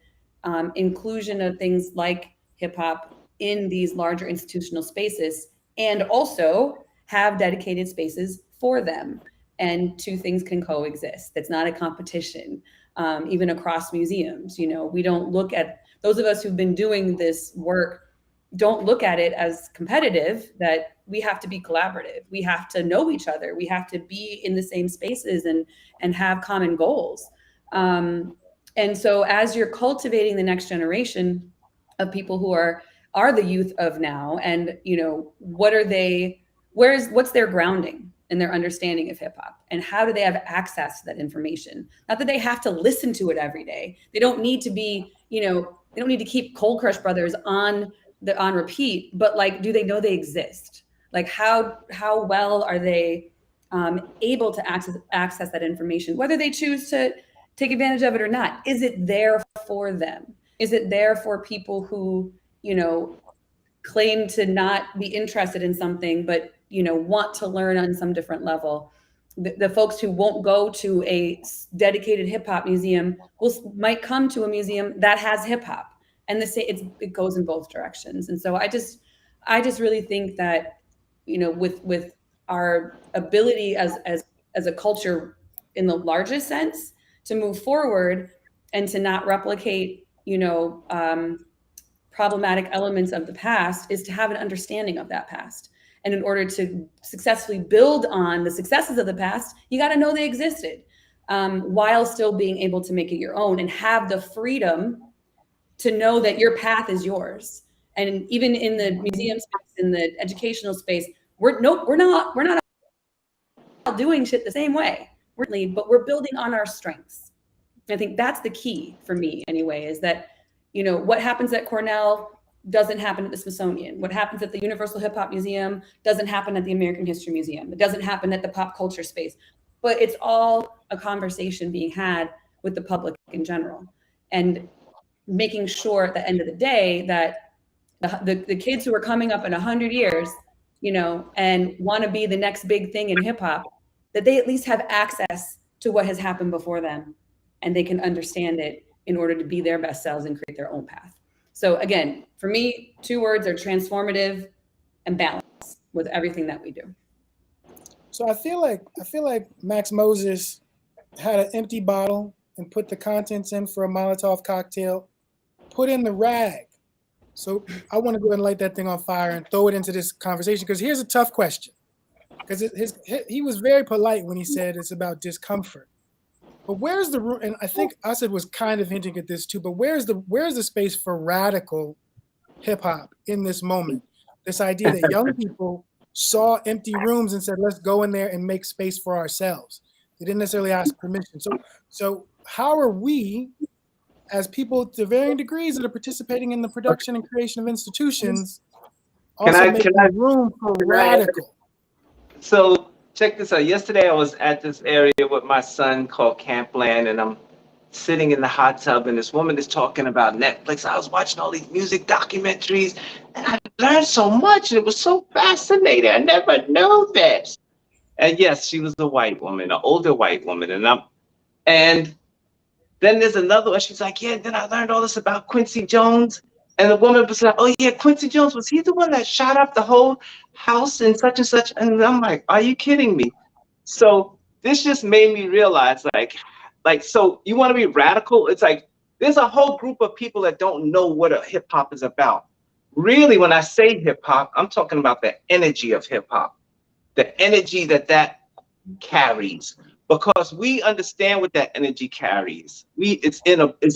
inclusion of things like hip hop in these larger institutional spaces, and also have dedicated spaces for them. And two things can coexist. That's not a competition, even across museums. We don't look at, those of us who've been doing this work don't look at it as competitive, that we have to be collaborative. We have to know each other. We have to be in the same spaces and have common goals. And so as you're cultivating the next generation of people who are the youth of now, and what's their grounding and their understanding of hip hop, and how do they have access to that information? Not that they have to listen to it every day. They don't need to be, they don't need to keep Cold Crush Brothers on repeat, but do they know they exist? How well are they able to access that information, whether they choose to take advantage of it or not? Is it there for them? Is it there for people who, you know, claim to not be interested in something, but, you know, want to learn on some different level? The folks who won't go to a dedicated hip hop museum might come to a museum that has hip hop, and it goes in both directions. And so I just really think that, you know, with our ability as a culture in the largest sense to move forward and to not replicate, you know, problematic elements of the past, is to have an understanding of that past. And in order to successfully build on the successes of the past, you got to know they existed, while still being able to make it your own and have the freedom to know that your path is yours. And even in the museum space, in the educational space, we're not all doing shit the same way. But we're building on our strengths. I think that's the key for me anyway, is that, you know, what happens at Cornell doesn't happen at the Smithsonian. What happens at the Universal Hip Hop Museum doesn't happen at the American History Museum. It doesn't happen at the pop culture space, but it's all a conversation being had with the public in general, and making sure at the end of the day that the kids who are coming up in 100 years, you know, and want to be the next big thing in hip hop, that they at least have access to what has happened before them, and they can understand it in order to be their best selves and create their own path. So again, for me, 2 words are transformative and balance with everything that we do. So I feel like Max Moses had an empty bottle and put the contents in for a Molotov cocktail, put in the rag. So I want to go ahead and light that thing on fire and throw it into this conversation, because here's a tough question. Because he was very polite when he said it's about discomfort. But where's the room? And I think Asad was kind of hinting at this too. But where's the space for radical hip hop in this moment? This idea that young people saw empty rooms and said, "Let's go in there and make space for ourselves." They didn't necessarily ask permission. So how are we, as people to varying degrees that are participating in the production and creation of institutions, also making room for radical? So check this out. Yesterday I was at this area with my son called Campland, and I'm sitting in the hot tub, and this woman is talking about Netflix. I was watching all these music documentaries, and I learned so much, and it was so fascinating. I never knew this. And yes, she was a white woman, an older white woman, and then there's another one. She's like, yeah, then I learned all this about Quincy Jones. And the woman was like, oh yeah, Quincy Jones, was he the one that shot up the whole house and such and such? And I'm like, are you kidding me? So this just made me realize, like, so you want to be radical? It's like, there's a whole group of people that don't know what a hip hop is about. Really, when I say hip hop, I'm talking about the energy of hip hop, the energy that carries, because we understand what that energy carries. It's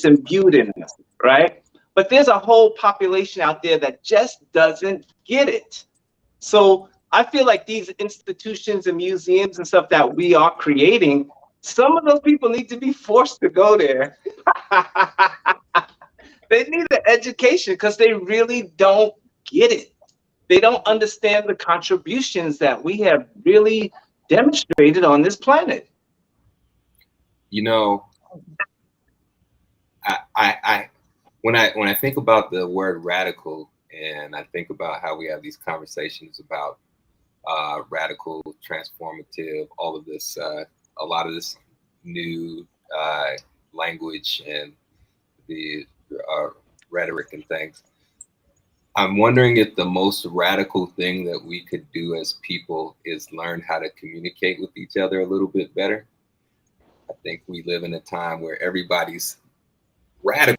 imbued in us, right? But there's a whole population out there that just doesn't get it. So I feel like these institutions and museums and stuff that we are creating, some of those people need to be forced to go there. They need an education because they really don't get it. They don't understand the contributions that we have really demonstrated on this planet. You know, when I think about the word radical, and I think about how we have these conversations about radical, transformative, all of this, a lot of this new language and the rhetoric and things, I'm wondering if the most radical thing that we could do as people is learn how to communicate with each other a little bit better. I think we live in a time where everybody's radical.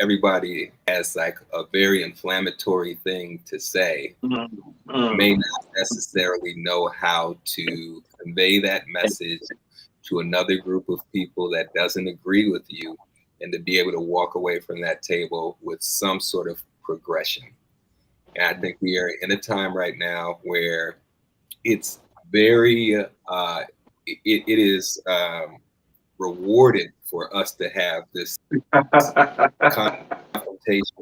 Everybody has like a very inflammatory thing to say, may not necessarily know how to convey that message to another group of people that doesn't agree with you, and to be able to walk away from that table with some sort of progression. And I think we are in a time right now where it's very, it is rewarded for us to have this confrontation.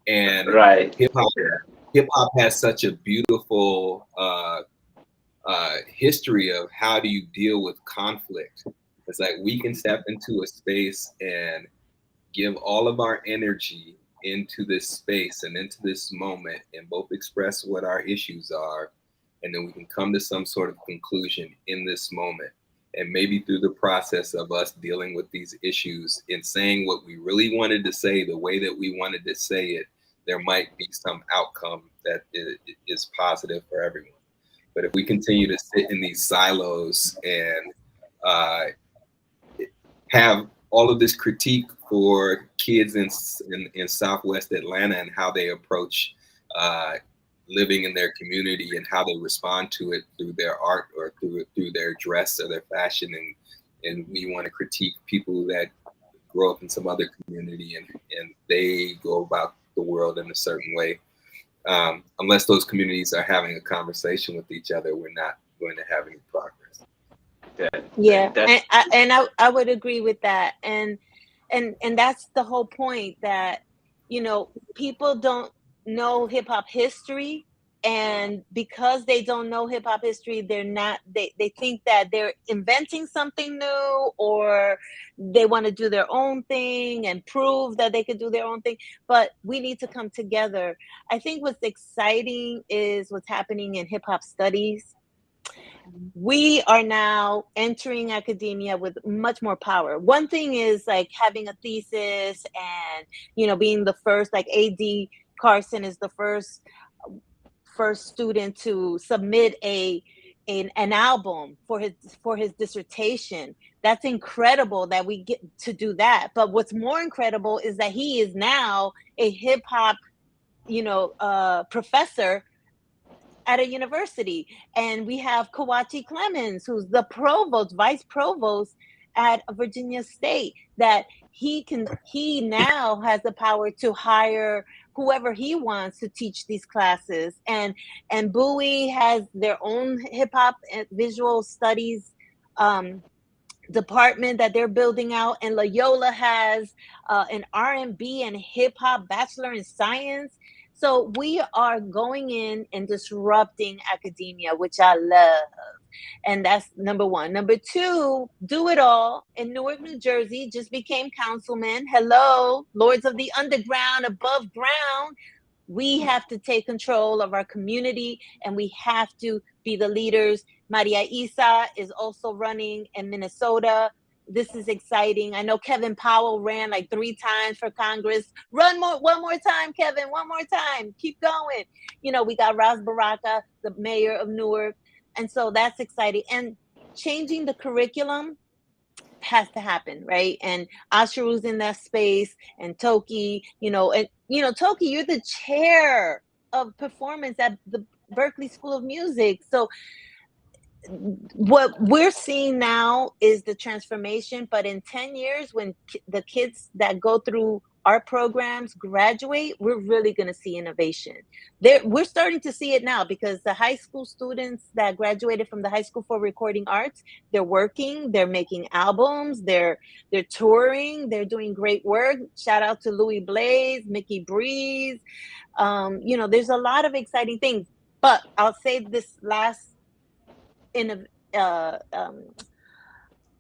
And right. Hip hop has such a beautiful history of how do you deal with conflict It's like we can step into a space and give all of our energy into this space and into this moment and both express what our issues are, and then we can come to some sort of conclusion in this moment. And maybe through the process of us dealing with these issues and saying what we really wanted to say the way that we wanted to say it, there might be some outcome that is positive for everyone. But if we continue to sit in these silos and have all of this critique for kids in Southwest Atlanta and how they approach living in their community and how they respond to it through their art or through their dress or their fashion, and we want to critique people that grow up in some other community and they go about the world in a certain way. Unless those communities are having a conversation with each other, we're not going to have any progress. Yeah, and I would agree with that, and that's the whole point, that people don't know hip hop history, and because they don't know hip hop history, they think that they're inventing something new, or they want to do their own thing and prove that they could do their own thing. But we need to come together. I think what's exciting is what's happening in hip hop studies. We are now entering academia with much more power. One thing is like having a thesis and being the first, like A.D. Carson is the first student to submit an album for his dissertation. That's incredible that we get to do that. But what's more incredible is that he is now a hip hop professor at a university. And we have Kawachi Clemens, who's the vice provost at Virginia State, that he now has the power to hire whoever he wants to teach these classes. And Bowie has their own hip hop and visual studies department that they're building out, and Loyola has an R&B and hip hop bachelor in science. So we are going in and disrupting academia, which I love. And that's number one. Number two, Do It All in Newark, New Jersey, just became councilman. Hello, Lords of the Underground, above ground. We have to take control of our community, and we have to be the leaders. Maria Isa is also running in Minnesota. This is exciting. I know Kevin Powell ran like 3 times for Congress. Run one more time, Kevin, one more time. Keep going. We got Ras Baraka, the mayor of Newark. And so that's exciting. And changing the curriculum has to happen, right? And Asheru's in that space, and Toki, Toki, you're the chair of performance at the Berklee School of Music. So what we're seeing now is the transformation, but in 10 years, when the kids that go through our programs graduate, we're really going to see innovation. We're starting to see it now, because the high school students that graduated from the High School for Recording Arts, they're working, they're making albums, they're touring, they're doing great work. Shout out to Louis Blaze, Mickey Breeze. There's a lot of exciting things. But I'll say this last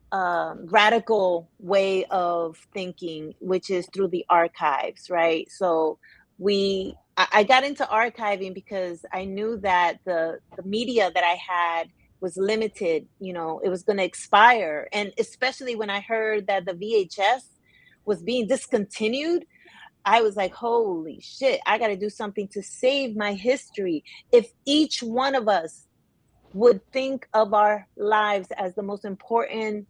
radical way of thinking, which is through the archives, right? So I got into archiving because I knew that the media that I had was limited. It was going to expire. And especially when I heard that the VHS was being discontinued, I was like, holy shit, I got to do something to save my history. If each one of us would think of our lives as the most important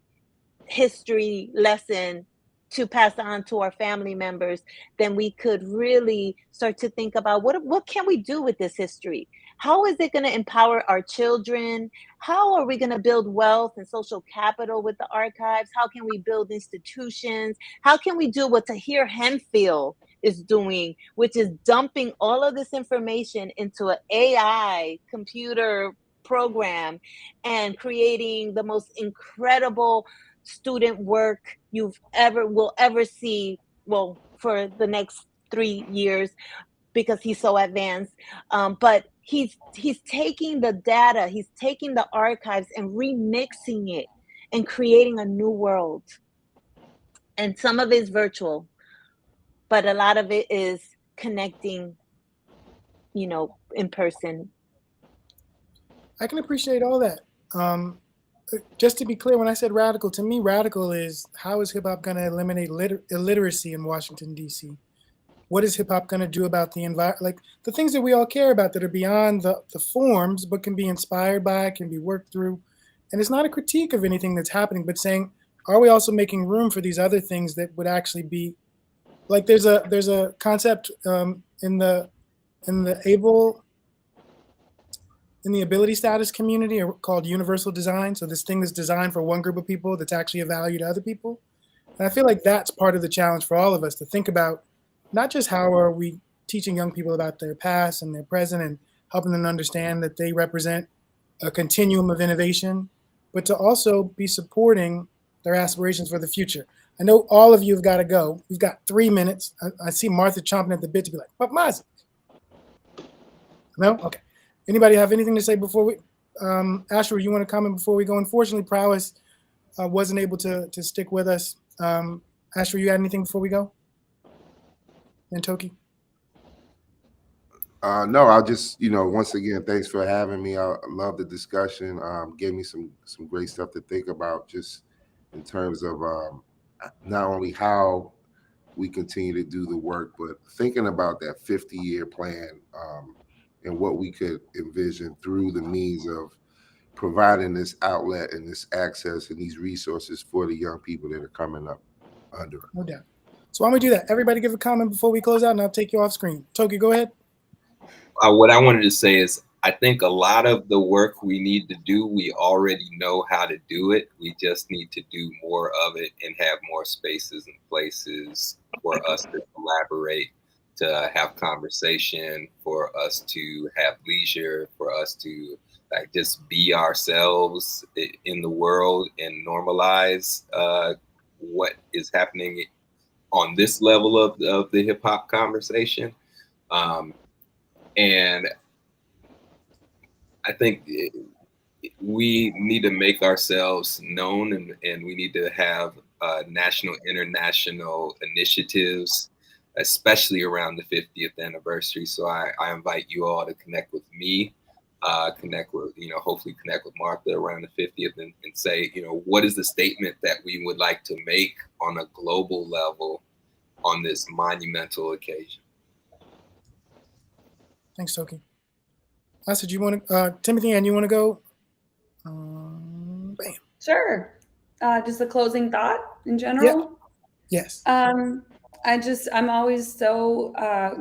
history lesson to pass on to our family members, then we could really start to think about what can we do with this history? How is it going to empower our children? How are we going to build wealth and social capital with the archives? How can we build institutions? How can we do what Tahir Hemphill is doing, which is dumping all of this information into an AI computer program and creating the most incredible student work you will ever see, well, for the next 3 years, because he's so advanced. But he's taking the data, he's taking the archives and remixing it and creating a new world. And some of it is virtual, but a lot of it is connecting, you know, in person. I can appreciate all that. Just to be clear, when I said radical, to me, radical is how is hip hop going to eliminate illiteracy in Washington, D.C.? What is hip hop going to do about the environment? Like the things that we all care about that are beyond the forms, but can be inspired by, can be worked through. And it's not a critique of anything that's happening, but saying, are we also making room for these other things that would actually be like there's a concept in the ability status community called universal design. So this thing is designed for one group of people that's actually a value to other people. And I feel like that's part of the challenge for all of us to think about not just how are we teaching young people about their past and their present and helping them understand that they represent a continuum of innovation, but to also be supporting their aspirations for the future. I know all of you have got to go. We've got 3 minutes. I see Martha chomping at the bit to be like, but Mazi. No? Okay. Anybody have anything to say before we, Asheru, you want to comment before we go? Unfortunately, Prowess wasn't able to stick with us. Asheru, you got anything before we go? And Toki? No, I'll just, once again, thanks for having me. I love the discussion. Gave me some great stuff to think about just in terms of not only how we continue to do the work, but thinking about that 50-year plan and what we could envision through the means of providing this outlet and this access and these resources for the young people that are coming up under it. No doubt. So why don't we do that? Everybody give a comment before we close out, and I'll take you off screen. Toki, go ahead. What I wanted to say is I think a lot of the work we need to do, we already know how to do it. We just need to do more of it and have more spaces and places for us to collaborate, to have conversation, for us to have leisure, for us to just be ourselves in the world and normalize what is happening on this level of the hip hop conversation. And I think we need to make ourselves known, and we need to have national, international initiatives, especially around the 50th anniversary. So I invite you all to connect with me, connect with, hopefully connect with Martha around the 50th and say, what is the statement that we would like to make on a global level on this monumental occasion? Thanks, Toki. Asad, you want to, Timothy, and you want to go? Bam. Sure. Just a closing thought in general. Yeah. Yes. I'm always so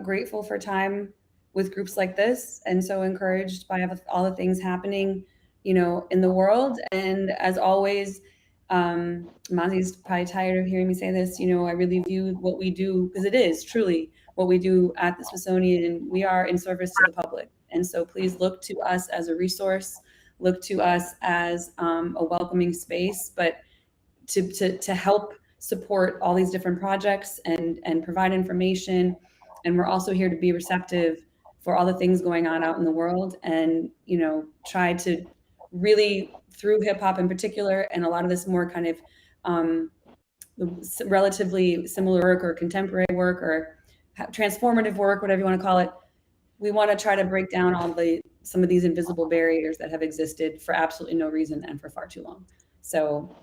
grateful for time with groups like this, and so encouraged by all the things happening, in the world. And as always, Mazi's probably tired of hearing me say this. I really view what we do, because it is truly what we do at the Smithsonian, and we are in service to the public. And so please look to us as a resource, look to us as a welcoming space, but to help support all these different projects and provide information. And we're also here to be receptive for all the things going on out in the world, and try to really, through hip hop in particular, and a lot of this more kind of relatively similar work or contemporary work or transformative work, whatever you want to call it, we want to try to break down some of these invisible barriers that have existed for absolutely no reason and for far too long. So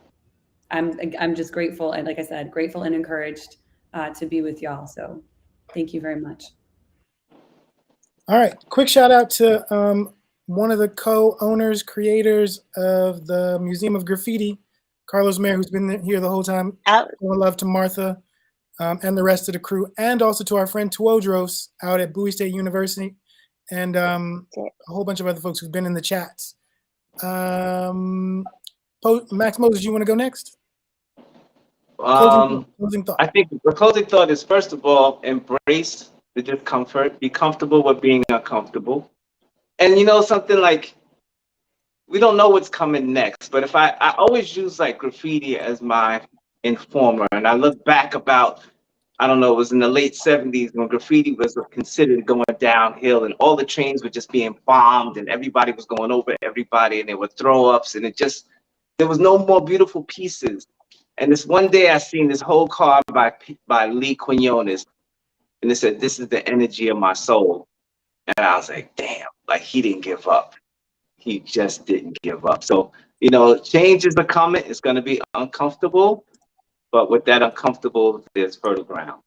I'm just grateful, and like I said, grateful and encouraged to be with y'all. So thank you very much. All right, quick shout out to one of the co-owners, creators of the Museum of Graffiti, Carlos Mayer, who's been here the whole time. Love to Martha and the rest of the crew, and also to our friend Tuodros out at Bowie State University, and a whole bunch of other folks who've been in the chats. Max Moses, you want to go next? Closing thought. I think the closing thought is, first of all, embrace the discomfort, be comfortable with being uncomfortable. And something like, we don't know what's coming next, but if I always use graffiti as my informer, and I look back about, I don't know, it was in the late 70s when graffiti was considered going downhill, and all the trains were just being bombed, and everybody was going over everybody, and there were throw ups, and it just There was no more beautiful pieces. And this one day I seen this whole card by Lee Quinones, and it said, "This is the energy of my soul." And I was like, damn, like he didn't give up. He just didn't give up. So, you know, change is coming. It's going to be uncomfortable, but with that uncomfortable, there's fertile ground.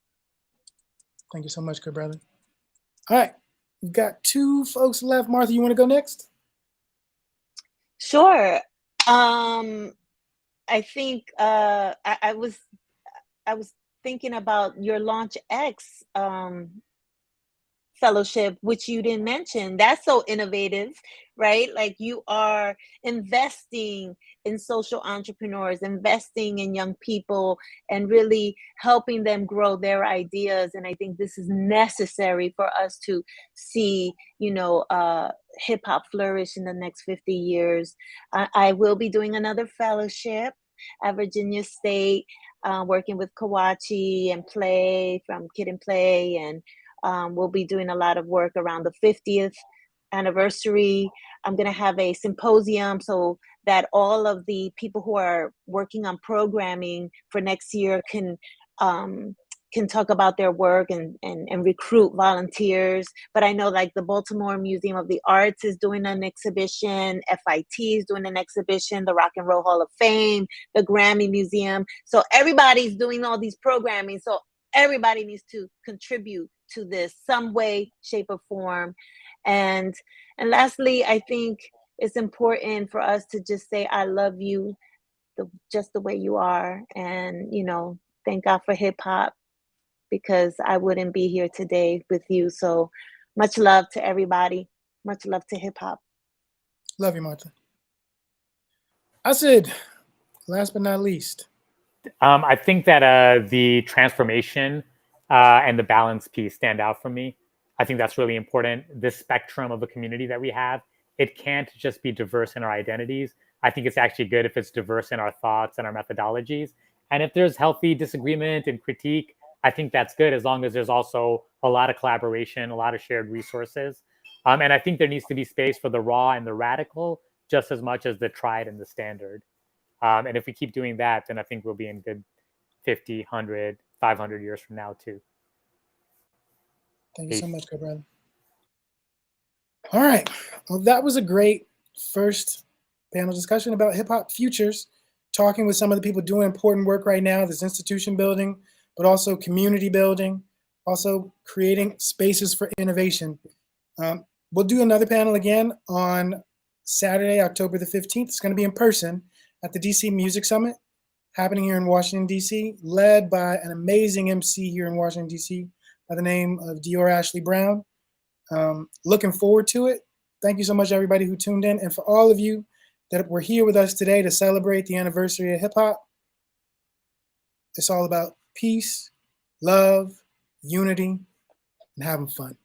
Thank you so much, good brother. All right, we've got 2 folks left. Martha, you want to go next? Sure. I think I was thinking about your Launch X fellowship, which you didn't mention. That's so innovative, right? Like you are investing in social entrepreneurs, investing in young people, and really helping them grow their ideas. And I think this is necessary for us to see, you know, hip hop flourish in the next 50 years. I will be doing another fellowship at Virginia State, working with Kawachi and Play from Kid and Play, and we'll be doing a lot of work around the 50th anniversary. I'm going to have a symposium so that all of the people who are working on programming for next year can talk about their work and recruit volunteers. But I know like the Baltimore Museum of the Arts is doing an exhibition, FIT is doing an exhibition, the Rock and Roll Hall of Fame, the Grammy Museum. So everybody's doing all these programming. So everybody needs to contribute to this some way, shape, or form. And lastly, I think it's important for us to just say, I love you just the way you are. And, you know, thank God for hip hop, because I wouldn't be here today with you. So much love to everybody. Much love to hip hop. Love you, Martha. Asad, last but not least. I think that the transformation and the balance piece stand out for me. I think that's really important. This spectrum of a community that we have, it can't just be diverse in our identities. I think it's actually good if it's diverse in our thoughts and our methodologies. And if there's healthy disagreement and critique, I think that's good, as long as there's also a lot of collaboration, a lot of shared resources. And I think there needs to be space for the raw and the radical just as much as the tried and the standard. And if we keep doing that, then I think we'll be in good 50, 100, 500 years from now too. Thank you so much, good brother. All right, well, that was a great first panel discussion about hip hop futures, talking with some of the people doing important work right now, this institution building, but also community building, also creating spaces for innovation. We'll do another panel again on Saturday, October the 15th. It's going to be in person at the DC Music Summit, happening here in Washington, DC, led by an amazing MC here in Washington, DC, by the name of Dior Ashley Brown. Looking forward to it. Thank you so much, everybody who tuned in. And for all of you that were here with us today to celebrate the anniversary of hip hop, it's all about peace, love, unity, and having fun.